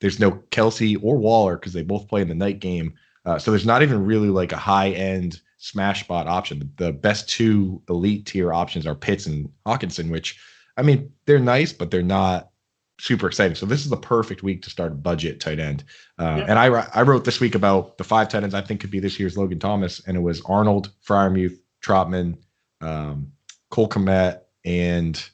S2: there's no Kelsey or Waller because they both play in the night game. So there's not even really like a high end smash spot option. The best 2 elite tier options are Pitts and Hawkinson, which, I mean, they're nice, but they're not super exciting. So this is the perfect week to start a budget tight end. And I wrote this week about the 5 tight ends I think could be this year's Logan Thomas, and it was Arnold, Freiermuth, Trotman, Cole Kmet, and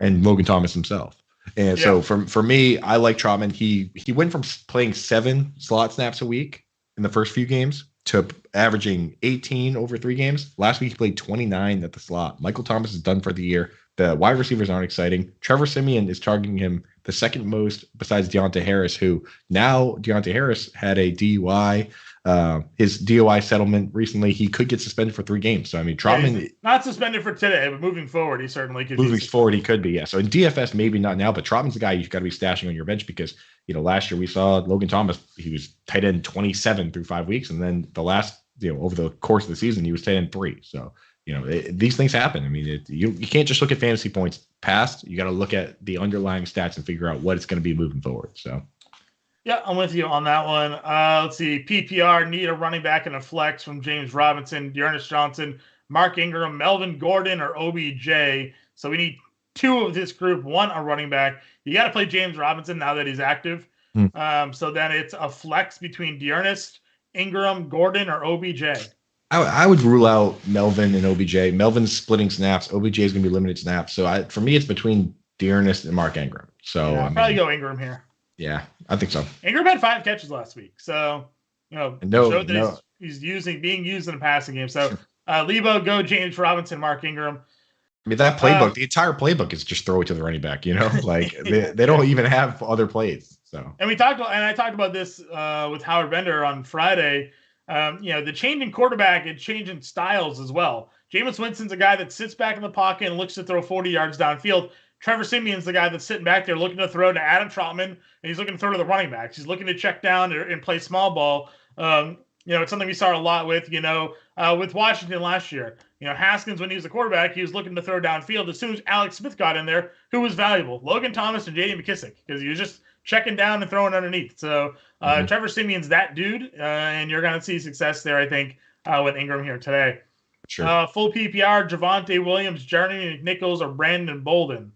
S2: Logan Thomas himself. And so for me, I like Trotman. He went from playing 7 slot snaps a week in the first few games to averaging 18 over 3 games. Last week he played 29 at the slot. Michael Thomas is done for the year. The wide receivers aren't exciting. Trevor Siemian is targeting him the second most besides Deontay Harris, who now Deontay Harris had a DUI. His DUI settlement recently, he could get suspended for 3 games. So, I mean, Trotman...
S1: not suspended for today, but moving forward, he certainly could be.
S2: Moving forward, he could be, yeah. So in DFS, maybe not now, but Trotman's the guy you've got to be stashing on your bench because, last year we saw Logan Thomas, he was tight end 27 through 5 weeks. And then the last, over the course of the season, he was tight end 3. So, these things happen. I mean, you can't just look at fantasy points past. You got to look at the underlying stats and figure out what it's going to be moving forward. So,
S1: yeah, I'm with you on that one. Let's see. PPR need a running back and a flex from James Robinson, Dearness Johnson, Mark Ingram, Melvin Gordon, or OBJ. So we need 2 of this group, 1 a running back. You got to play James Robinson now that he's active. So then it's a flex between Dearness, Ingram, Gordon, or OBJ.
S2: I would rule out Melvin and OBJ. Melvin's splitting snaps. OBJ is going to be limited snaps. So for me, it's between Dearness and Mark Ingram. So
S1: I'll probably go Ingram here.
S2: Yeah, I think so.
S1: Ingram had 5 catches last week. So, showed that he's being used in the passing game. So, Lebo, go James Robinson, Mark Ingram.
S2: I mean, that playbook, the entire playbook is just throw it to the running back, Like, they don't even have other plays. So,
S1: and I talked about this with Howard Bender on Friday. The change in quarterback and change in styles as well. Jameis Winston's a guy that sits back in the pocket and looks to throw 40 yards downfield. Trevor Siemian's the guy that's sitting back there looking to throw to Adam Trautman, and he's looking to throw to the running backs. He's looking to check down and play small ball. It's something we saw a lot with Washington last year. Haskins, when he was the quarterback, he was looking to throw downfield. As soon as Alex Smith got in there, who was valuable? Logan Thomas and J.D. McKissick, because he was just checking down and throwing underneath. So Trevor Siemian's that dude, and you're going to see success there, I think, with Ingram here today.
S2: Sure.
S1: Full PPR, Javonte Williams, Jeremy McNichols, or Brandon Bolden.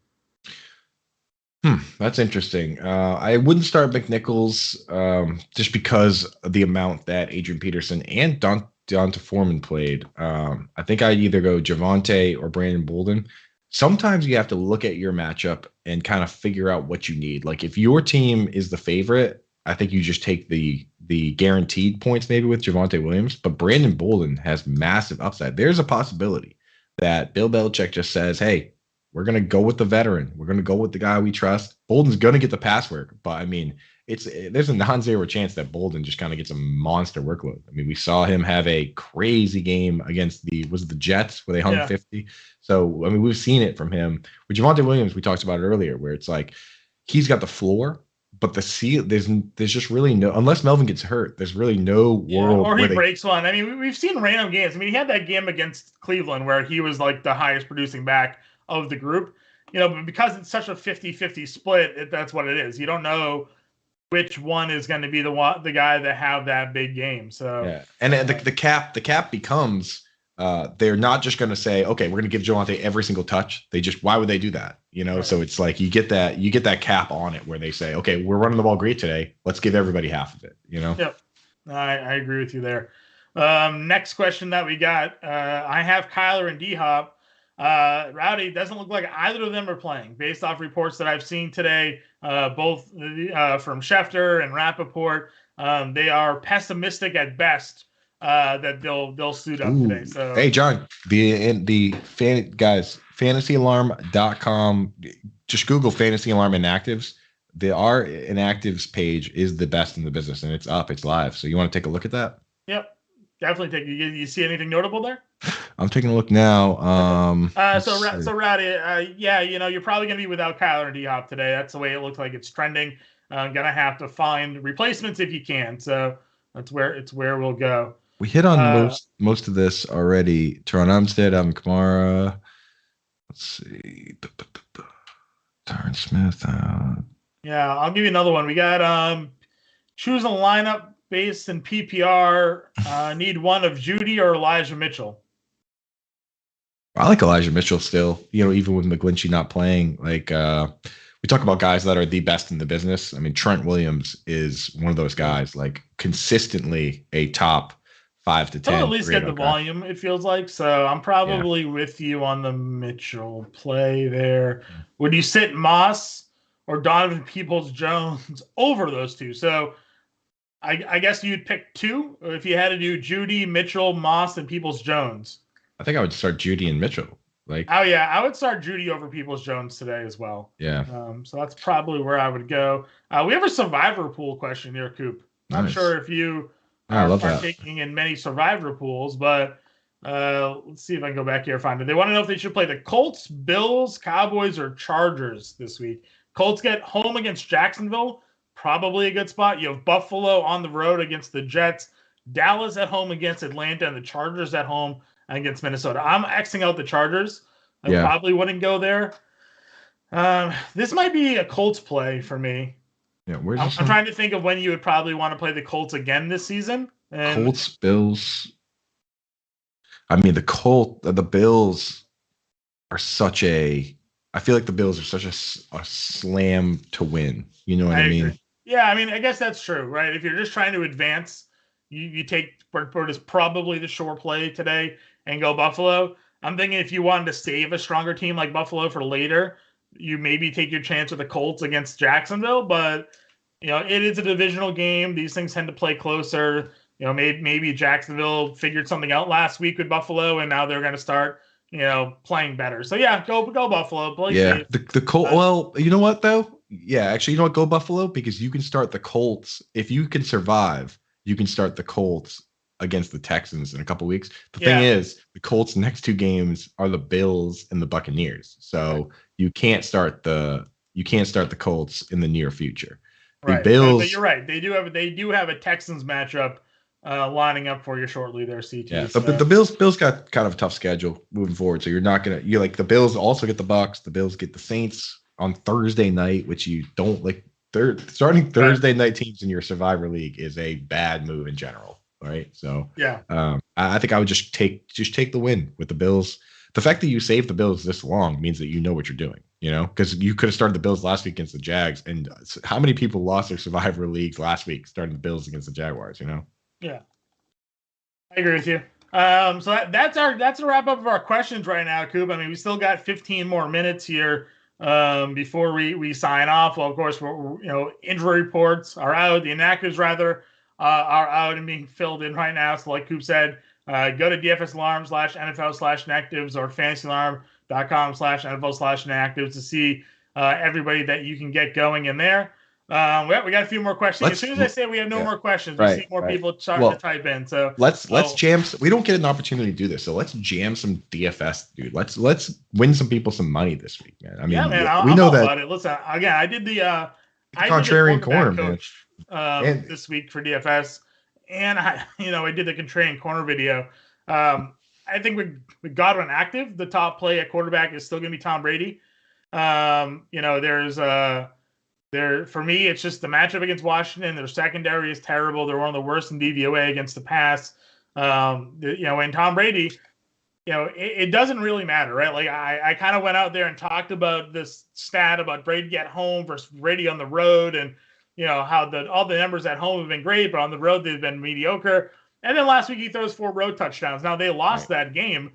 S2: That's interesting. I wouldn't start McNichols just because of the amount that Adrian Peterson and Deonta Foreman played. I think I'd either go Javonte or Brandon Bolden. Sometimes you have to look at your matchup and kind of figure out what you need. Like if your team is the favorite, I think you just take the guaranteed points maybe with Javonte Williams. But Brandon Bolden has massive upside. There's a possibility that Bill Belichick just says, hey, we're going to go with the veteran. We're going to go with the guy we trust. Bolden's going to get the pass work. But, I mean, there's a non-zero chance that Bolden just kind of gets a monster workload. I mean, we saw him have a crazy game against the Jets where they hung 50. So, I mean, we've seen it from him. With Javonte Williams, we talked about it earlier, where it's like he's got the floor, but there's just really no, unless Melvin gets hurt, there's really no world.
S1: Or he breaks one. I mean, we've seen random games. I mean, he had that game against Cleveland where he was like the highest producing back of the group, but because it's such a 50-50 split, that's what it is. You don't know which one is going to be the guy that have that big game. So
S2: yeah, and the cap becomes they're not just going to say, okay, we're going to give Javonte every single touch. Why would they do that? Right. So it's like you get that cap on it where they say, okay, we're running the ball great today. Let's give everybody half of it.
S1: Yep, I agree with you there. Next question that we got, I have Kyler and D-Hop. Rowdy, doesn't look like either of them are playing based off reports that I've seen today, both from Schefter and Rappaport. They are pessimistic at best that they'll suit up today. So
S2: hey, John, fantasyalarm.com, just Google Fantasy Alarm Inactives. Our inactives page is the best in the business, and it's up, it's live. So you want to take a look at that?
S1: Yep, definitely take. You see anything notable there?
S2: I'm taking a look now.
S1: So Rowdy, you're probably gonna be without Kyler and D-Hop today. That's the way it looks like it's trending. Gonna have to find replacements if you can. So that's where we'll go.
S2: We hit on most of this already. Teron Armstead, Alvin Kamara. Let's see. Tyron Smith.
S1: Yeah, I'll give you another one. We got choose a lineup based in PPR. Need one of Judy or Elijah Mitchell.
S2: I like Elijah Mitchell still, even with McGlinchey not playing. Like we talk about guys that are the best in the business. I mean, Trent Williams is one of those guys, like consistently a top 5 to 10.
S1: He'll at least get the volume, it feels like. So I'm probably with you on the Mitchell play there. Would you sit Moss or Donovan Peoples-Jones over those two? So I guess you'd pick two if you had to do Judy, Mitchell, Moss, and Peoples-Jones.
S2: I think I would start Judy and Mitchell.
S1: I would start Judy over Peoples-Jones today as well.
S2: Yeah.
S1: So that's probably where I would go. We have a survivor pool question here, Coop.
S2: Nice.
S1: Not sure if you are partaking in many survivor pools, but let's see if I can go back here and find it. They want to know if they should play the Colts, Bills, Cowboys, or Chargers this week. Colts get home against Jacksonville. Probably a good spot. You have Buffalo on the road against the Jets, Dallas at home against Atlanta, and the Chargers at home against Minnesota. I'm Xing out the Chargers. I probably wouldn't go there. This might be a Colts play for me.
S2: Yeah,
S1: I'm trying to think of when you would probably want to play the Colts again this season. And
S2: Colts, Bills. I mean, the Bills are such a. I feel like the Bills are such a slam to win. You know what I mean?
S1: Agree. Yeah, I mean, I guess that's true, right? If you're just trying to advance, you take what is probably the sure play today and go Buffalo. I'm thinking if you wanted to save a stronger team like Buffalo for later, you maybe take your chance with the Colts against Jacksonville. But, it is a divisional game. These things tend to play closer. Maybe Jacksonville figured something out last week with Buffalo, and now they're going to start, playing better. So, yeah, go Buffalo. Play safe.
S2: The Colts. Well, you know what, though? Yeah, actually, you know what? Go Buffalo, because you can start the Colts. If you can survive, you can start the Colts against the Texans in a couple weeks. The
S1: Yeah.
S2: thing is, the Colts' next 2 games are the Bills and the Buccaneers. So you can't start the Colts in the near future. The
S1: Right.
S2: Bills,
S1: but you're right. They do have a Texans matchup lining up for you shortly there, CT.
S2: yeah.
S1: So.
S2: The Bills got kind of a tough schedule moving forward. So you like the Bills also get the Bucs. The Bills get the Saints on Thursday night, which you don't like. Starting Thursday night teams in your Survivor League is a bad move in general, right? So
S1: yeah,
S2: I think I would just take the win with the Bills. The fact that you saved the Bills this long means that you know what you're doing, because you could have started the Bills last week against the Jags, and how many people lost their Survivor Leagues last week starting the Bills against the Jaguars,
S1: Yeah, I agree with you. So that's a wrap up of our questions right now, Coop. I mean, we still got 15 more minutes here before we sign off. Well, of course, injury reports are out. The inactives rather are out and being filled in right now. So like Coop said, go to DFS.alarm/NFL/inactives or FantasyAlarm.com/NFL/inactives to see everybody that you can get going in there. We got a few more questions. As soon as I say we have no more questions, we see more people starting to type in. So
S2: let's jam. We don't get an opportunity to do this, so let's jam some DFS, dude. Let's win some people some money this week, man. I mean,
S1: yeah, man,
S2: we
S1: I'm
S2: know
S1: all
S2: that.
S1: about it. Listen, again, I did the
S2: contrarian corner,
S1: coach, this week for DFS, and I did the contrarian corner video. I think with Godwin active, the top play at quarterback is still going to be Tom Brady. For me, it's just the matchup against Washington. Their secondary is terrible. They're one of the worst in DVOA against the pass. And Tom Brady, it doesn't really matter, right? Like I kind of went out there and talked about this stat about Brady at home versus Brady on the road, and how all the numbers at home have been great, but on the road they've been mediocre. And then last week he throws 4 road touchdowns. Now they lost that game,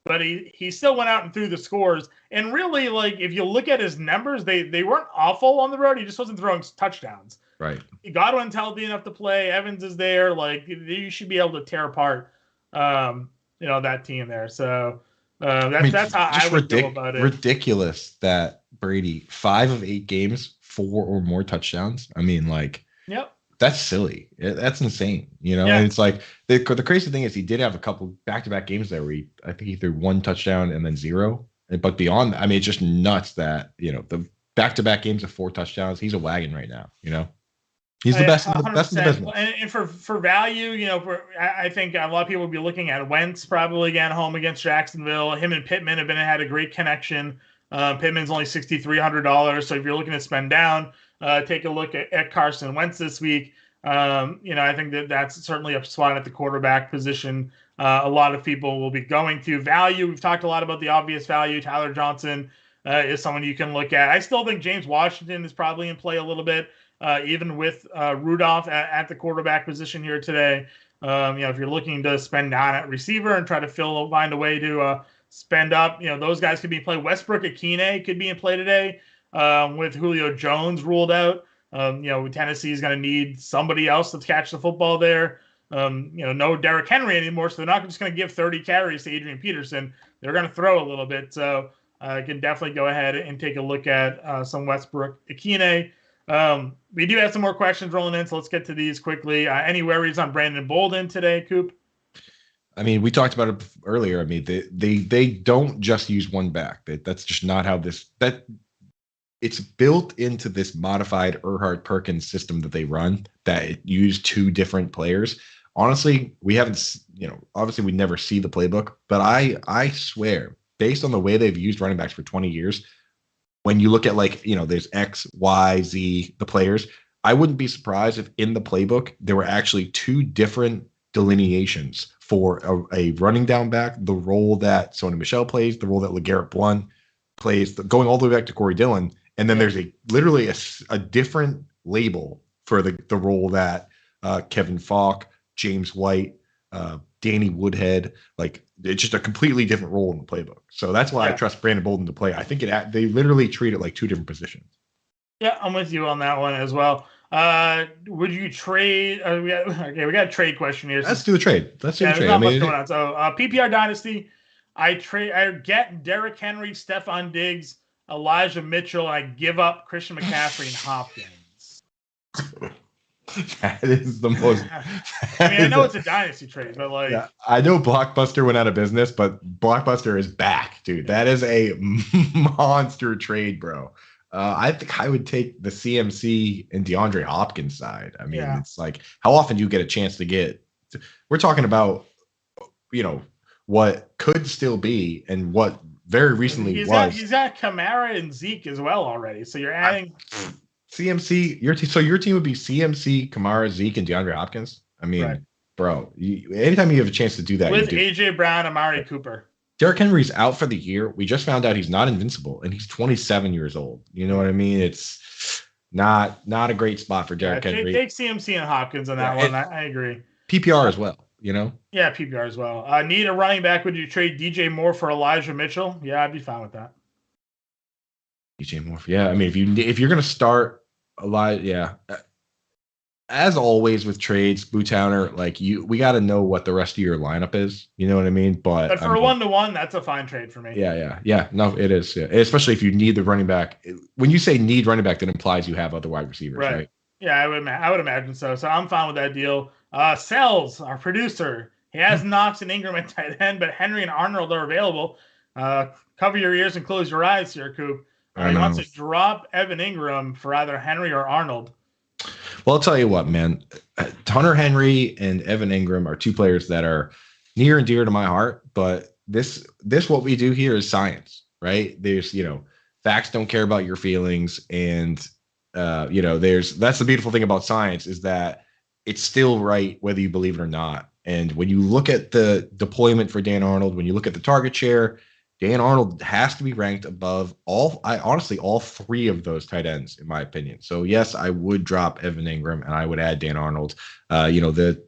S1: but he still went out and threw the scores. And really, like, if you look at his numbers, they weren't awful on the road. He just wasn't throwing touchdowns.
S2: Right.
S1: Godwin's healthy enough to play. Evans is there. Like, you should be able to tear apart, that team there. So that's how I would feel about it.
S2: Ridiculous that Brady 5 of 8 games, 4 or more touchdowns. I mean, like,
S1: yep.
S2: That's silly. That's insane. And it's like the crazy thing is he did have a couple back-to-back games there where I think he threw 1 touchdown and then 0. But beyond that, I mean, it's just nuts that, the back-to-back games of 4 touchdowns, he's a wagon right now, He's the best, the best in the business.
S1: And for value, I think a lot of people will be looking at Wentz probably again home against Jacksonville. Him and Pittman have had a great connection. Pittman's only $6,300. So if you're looking to spend down, take a look at Carson Wentz this week. I think that's certainly a spot at the quarterback position. A lot of people will be going to value. We've talked a lot about the obvious value. Tyler Johnson is someone you can look at. I still think James Washington is probably in play a little bit, even with Rudolph at the quarterback position here today. If you're looking to spend down at receiver and try to find a way to spend up, those guys could be in play. Westbrook Akine could be in play today. With Julio Jones ruled out, Tennessee is going to need somebody else to catch the football there. No Derrick Henry anymore, so they're not just going to give 30 carries to Adrian Peterson. They're going to throw a little bit, so I can definitely go ahead and take a look at some Westbrook Akine. We do have some more questions rolling in, so let's get to these quickly. Any worries on Brandon Bolden today, Coop?
S2: I mean, we talked about it earlier. I mean, they don't just use one back. That's just not how it's built into this modified Erhardt-Perkins system that they run that it used 2 different players. Honestly, we haven't, obviously we never see the playbook, but I swear, based on the way they've used running backs for 20 years, when you look at there's X, Y, Z, the players, I wouldn't be surprised if in the playbook, there were actually 2 different delineations for a running down back, the role that Sony Michel plays, the role that LeGarrette Blount plays, going all the way back to Corey Dillon. And then there's literally a different label for the role that Kevin Falk, James White, Danny Woodhead, like it's just a completely different role in the playbook. So that's why I trust Brandon Bolden to play. I think they literally treat it like 2 different positions. Yeah,
S1: I'm with you on that one as well. Would you trade? We got a trade question here.
S2: Let's do the trade. There's not
S1: much going on. So PPR Dynasty, I get Derrick Henry, Stephon Diggs, Elijah Mitchell, and I give up Christian McCaffrey and Hopkins.
S2: That is the most.
S1: I mean, I know it's a dynasty trade, but like,
S2: yeah, I know Blockbuster went out of business, but Blockbuster is back, dude. That is a monster trade, bro. I think I would take the CMC and DeAndre Hopkins side. I mean, it's like, how often do you get a chance to get? We're talking about, what could still be and what very recently
S1: he's
S2: was.
S1: He's got Kamara and Zeke as well already. So you're adding
S2: CMC. Your team would be CMC, Kamara, Zeke, and DeAndre Hopkins. I mean, bro, anytime you have a chance to do that,
S1: with AJ Brown, Amari Cooper.
S2: Derrick Henry's out for the year. We just found out he's not invincible, and he's 27 years old. You know what I mean? It's not a great spot for Derrick Henry.
S1: Take CMC and Hopkins on that one. I agree.
S2: PPR as well, Yeah,
S1: PPR as well. Need a running back. Would you trade DJ Moore for Elijah Mitchell? Yeah, I'd be fine with that.
S2: DJ Moore. Yeah, I mean, if you're gonna start Elijah, yeah. As always with trades, Bootowner, we got to know what the rest of your lineup is. You know what I mean? But
S1: for a 1-to-1, that's a fine trade for me.
S2: Yeah. No, it is. Yeah. Especially if you need the running back. When you say need running back, that implies you have other wide receivers, right?
S1: Yeah, I would imagine so. So I'm fine with that deal. Sells, our producer, he has Knox and Ingram at tight end, but Henry and Arnold are available. Cover your ears and close your eyes here, Coop. He wants to drop Evan Ingram for either Henry or Arnold.
S2: Well, I'll tell you what, man. Hunter Henry and Evan Ingram are two players that are near and dear to my heart. But this what we do here is science, right? There's, facts don't care about your feelings, and that's the beautiful thing about science is that it's still right whether you believe it or not. And when you look at the deployment for Dan Arnold, when you look at the target share, Dan Arnold has to be ranked above all three of those tight ends, in my opinion. So yes, I would drop Evan Ingram and I would add Dan Arnold. The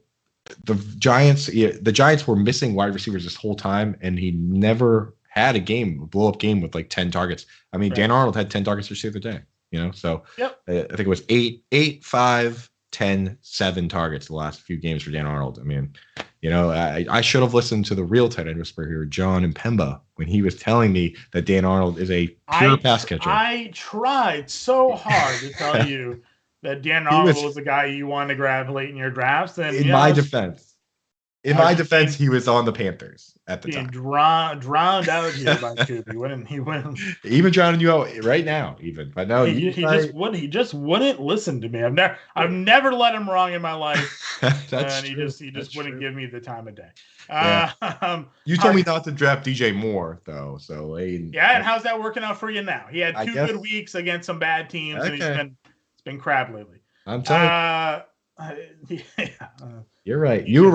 S2: Giants were missing wide receivers this whole time, and he never had a blow up game with like 10 targets. I mean, Dan Arnold had 10 targets the other day. So I think it was 8, 5, 10, 7 targets the last few games for Dan Arnold. I mean, I should have listened to the real tight end whisperer here, John Impemba, when he was telling me that Dan Arnold is a pure pass catcher.
S1: I tried so hard to tell you that Dan Arnold was the guy you wanted to grab late in your drafts. And
S2: in my defense, he was on the Panthers at the time.
S1: Drowned out here by Coop. He wouldn't.
S2: Even drowning you out right now, even. But no,
S1: he just wouldn't listen to me. I've never let him wrong in my life.
S2: And
S1: he just wouldn't give me the time of day.
S2: You told me not to draft DJ Moore though, so
S1: and how's that working out for you now? He had two good weeks against some bad teams, and it's been crap lately.
S2: I'm telling you. You're right. You were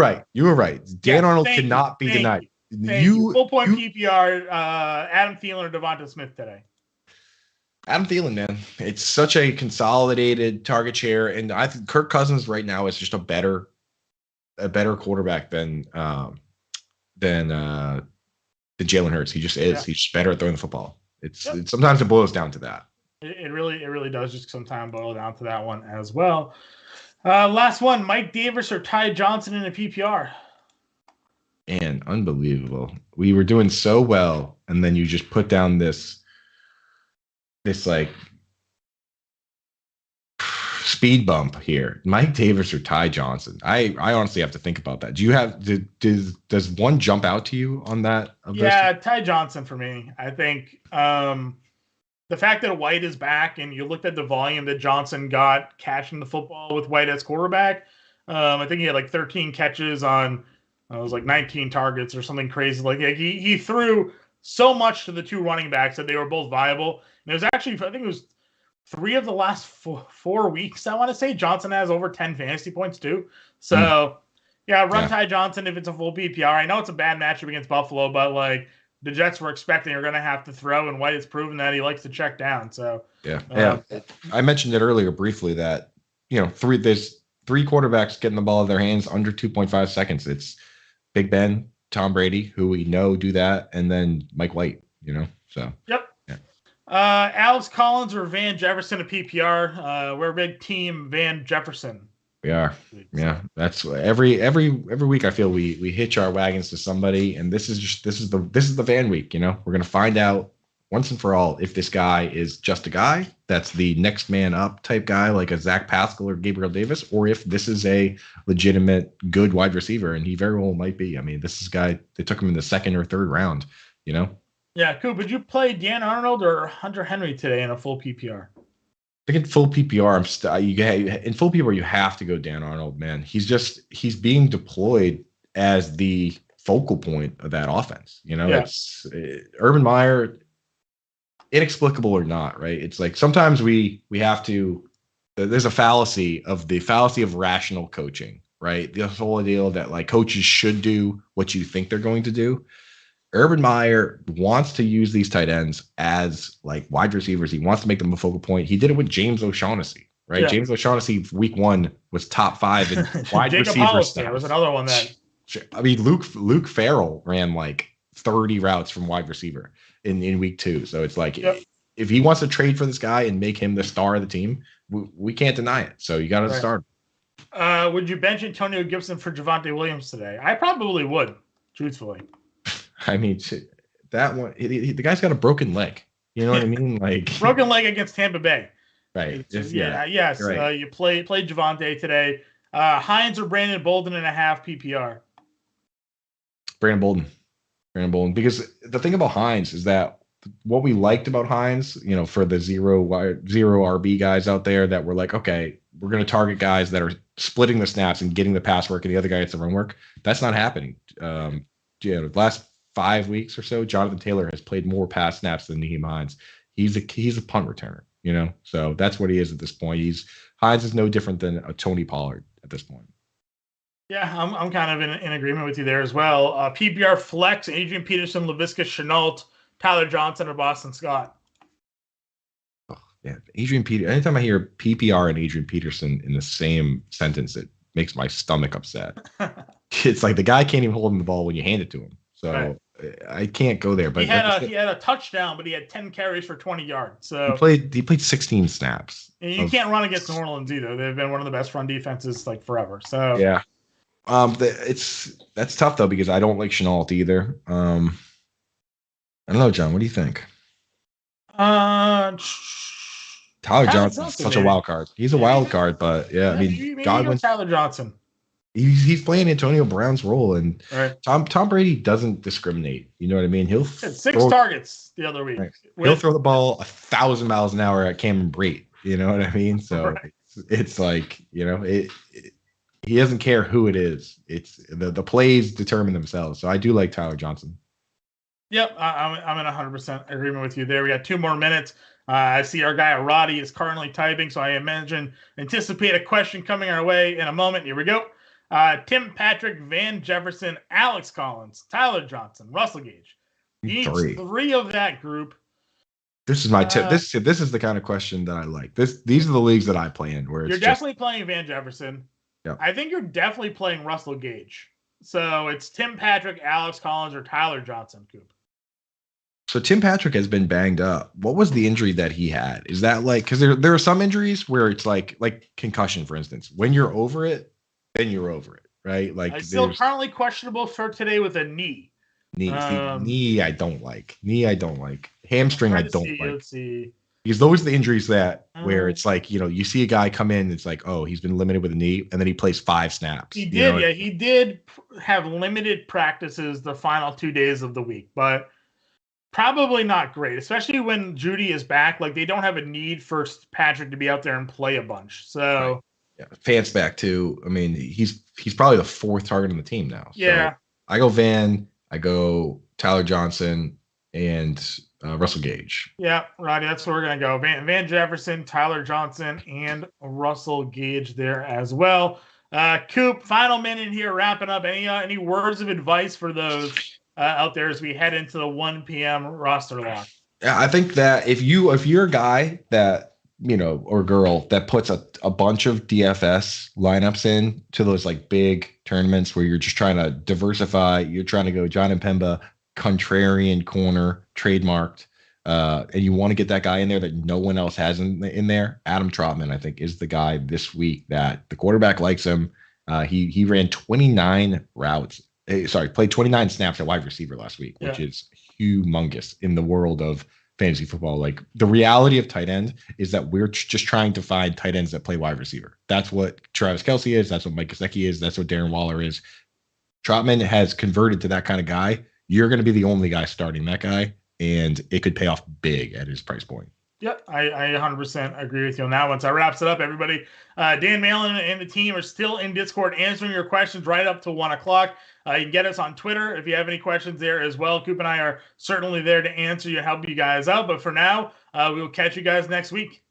S2: right. Dan Arnold cannot be denied.
S1: Full point PPR. Adam Thielen or Devonta Smith today.
S2: Adam Thielen, man. It's such a consolidated target share, and I think Kirk Cousins right now is just a better quarterback than Jalen Hurts. He just is. Yeah. He's just better at throwing the football. It's sometimes it boils down to that.
S1: It really does just sometimes boil down to that one as well. Last one, Mike Davis or Ty Johnson in a PPR.
S2: Man, unbelievable. We were doing so well, and then you just put down this like speed bump here. Mike Davis or Ty Johnson. I honestly have to think about that. Do you have does one jump out to you on that?
S1: Ty Johnson for me. I think the fact that White is back and you looked at the volume that Johnson got catching the football with White as quarterback. I think he had like 13 catches on, it was like 19 targets or something crazy. Like he threw so much to the two running backs that they were both viable. And it was actually, I think it was 3 of the last 4 weeks, I want to say. Johnson has over 10 fantasy points too. So Ty Johnson if it's a full PPR. I know it's a bad matchup against Buffalo, but like, the Jets were expecting are going to have to throw, and White has proven that he likes to check down. So
S2: I mentioned it earlier briefly that there's 3 quarterbacks getting the ball in their hands under 2.5 seconds. It's Big Ben, Tom Brady, who we know do that, and then Mike White. So
S1: Alex Collins or Van Jefferson a PPR. We're a big team Van Jefferson.
S2: We are. Yeah. That's every week I feel we hitch our wagons to somebody, and this is the Van week, We're gonna find out once and for all if this guy is just a guy that's the next man up type guy like a Zach Pascal or Gabriel Davis, or if this is a legitimate good wide receiver, and he very well might be. I mean, this is a guy, they took him in the second or third round, you know?
S1: Yeah, Coop, would you play Dan Arnold or Hunter Henry today in a full PPR?
S2: I think in full PPR, in full PPR, you have to go Dan Arnold, man. He's being deployed as the focal point of that offense. You know, it's Urban Meyer, inexplicable or not, right? It's like sometimes we have to. There's a fallacy of rational coaching, right? The whole deal that like coaches should do what you think they're going to do. Urban Meyer wants to use these tight ends as like wide receivers. He wants to make them a focal point. He did it with James O'Shaughnessy, right? Yeah. James O'Shaughnessy week 1 was top 5 in wide receiver stats.
S1: There was another one that.
S2: I mean, Luke Farrell ran like 30 routes from wide receiver in week 2. So it's like if he wants to trade for this guy and make him the star of the team, we can't deny it. So you got to start.
S1: Would you bench Antonio Gibson for Javonte Williams today? I probably would, truthfully.
S2: I mean, that one, the guy's got a broken leg. You know what I mean? Like
S1: broken leg against Tampa Bay.
S2: Right.
S1: Yes. Right. You played Javonte today. Hines or Brandon Bolden and a half PPR.
S2: Brandon Bolden. Because the thing about Hines is that what we liked about Hines, you know, for the zero RB guys out there that were like, okay, we're going to target guys that are splitting the snaps and getting the pass work, and the other guy gets the run work. That's not happening. The last 5 weeks or so, Jonathan Taylor has played more pass snaps than Nyheim Hines. He's a punt returner, you know, so that's what he is at this point. Hines is no different than a Tony Pollard at this point.
S1: Yeah, I'm kind of in agreement with you there as well. PPR flex: Adrian Peterson, Laviska Shenault, Tyler Johnson, or Boston Scott.
S2: Oh, yeah, Adrian Peterson. Anytime I hear PPR and Adrian Peterson in the same sentence, it makes my stomach upset. It's like the guy can't even hold him the ball when you hand it to him. So I can't go there. But
S1: he had a touchdown, but he had 10 carries for 20 yards. So
S2: he played 16 snaps.
S1: And you can't run against New Orleans either. They've been one of the best run defenses like forever. So
S2: yeah, that's tough though because I don't like Shenault either. I don't know, John. What do you think?
S1: Tyler
S2: Johnson's such a wild card. He's a wild card, but I mean, Godwin.
S1: Tyler Johnson.
S2: He's playing Antonio Brown's role, and Tom Brady doesn't discriminate. You know what I mean? He'll
S1: six targets the other week.
S2: Right. He'll throw the ball 1,000 miles an hour at Cameron Brate. You know what I mean? So it's like, you know, he doesn't care who it is. It's the plays determine themselves. So I do like Tyler Johnson.
S1: Yep, I'm in 100% agreement with you there. We got 2 more minutes. I see our guy Roddy is currently typing, so I anticipate a question coming our way in a moment. Here we go. Tim Patrick, Van Jefferson, Alex Collins, Tyler Johnson, Russell Gage. Each 3 of that group.
S2: This is my tip. This is the kind of question that I like. These are the leagues that I play in. Where
S1: you're definitely playing Van Jefferson.
S2: Yep.
S1: I think you're definitely playing Russell Gage. So it's Tim Patrick, Alex Collins, or Tyler Johnson, Coop.
S2: So Tim Patrick has been banged up. What was the injury that he had? Is that like, because there are some injuries where it's like concussion, for instance. When you're over it, then you're over it, right? Like
S1: he's still currently questionable for today with a knee.
S2: Knee I don't like. Hamstring I don't like.
S1: Let's see.
S2: Because those are the injuries that where it's like, you know, you see a guy come in, it's like, oh, he's been limited with a knee, and then he plays 5 snaps.
S1: He did, he did have limited practices the final 2 days of the week, but probably not great, especially when Judy is back. Like, they don't have a need for Patrick to be out there and play a bunch. So,
S2: right. Yeah, Fant's back too. I mean, he's probably the 4th target on the team now.
S1: Yeah,
S2: so I go Van, I go Tyler Johnson, and Russell Gage.
S1: Yeah, Roddy, that's where we're gonna go. Van Jefferson, Tyler Johnson, and Russell Gage there as well. Coop, final minute here, wrapping up. Any words of advice for those out there as we head into the 1 p.m. roster lock?
S2: Yeah, I think that if you're a guy that, you know, or girl that puts a bunch of DFS lineups in to those like big tournaments where you're just trying to diversify, you're trying to go John Impemba, contrarian corner, trademarked, and you want to get that guy in there that no one else has in there. Adam Trotman, I think, is the guy this week that the quarterback likes him. He ran 29 routes. Played 29 snaps at wide receiver last week, which is humongous in the world of fantasy football. Like the reality of tight end is that we're just trying to find tight ends that play wide receiver. That's what Travis Kelce is. That's what Mike Gesicki is. That's what Darren Waller is. Trotman has converted to that kind of guy. You're going to be the only guy starting that guy, and it could pay off big at his price point.
S1: Yep, I 100% agree with you on that one. So that wraps it up, everybody. Dan Malin and the team are still in Discord answering your questions right up to 1 o'clock. You can get us on Twitter if you have any questions there as well. Coop and I are certainly there to answer you, help you guys out. But for now, we will catch you guys next week.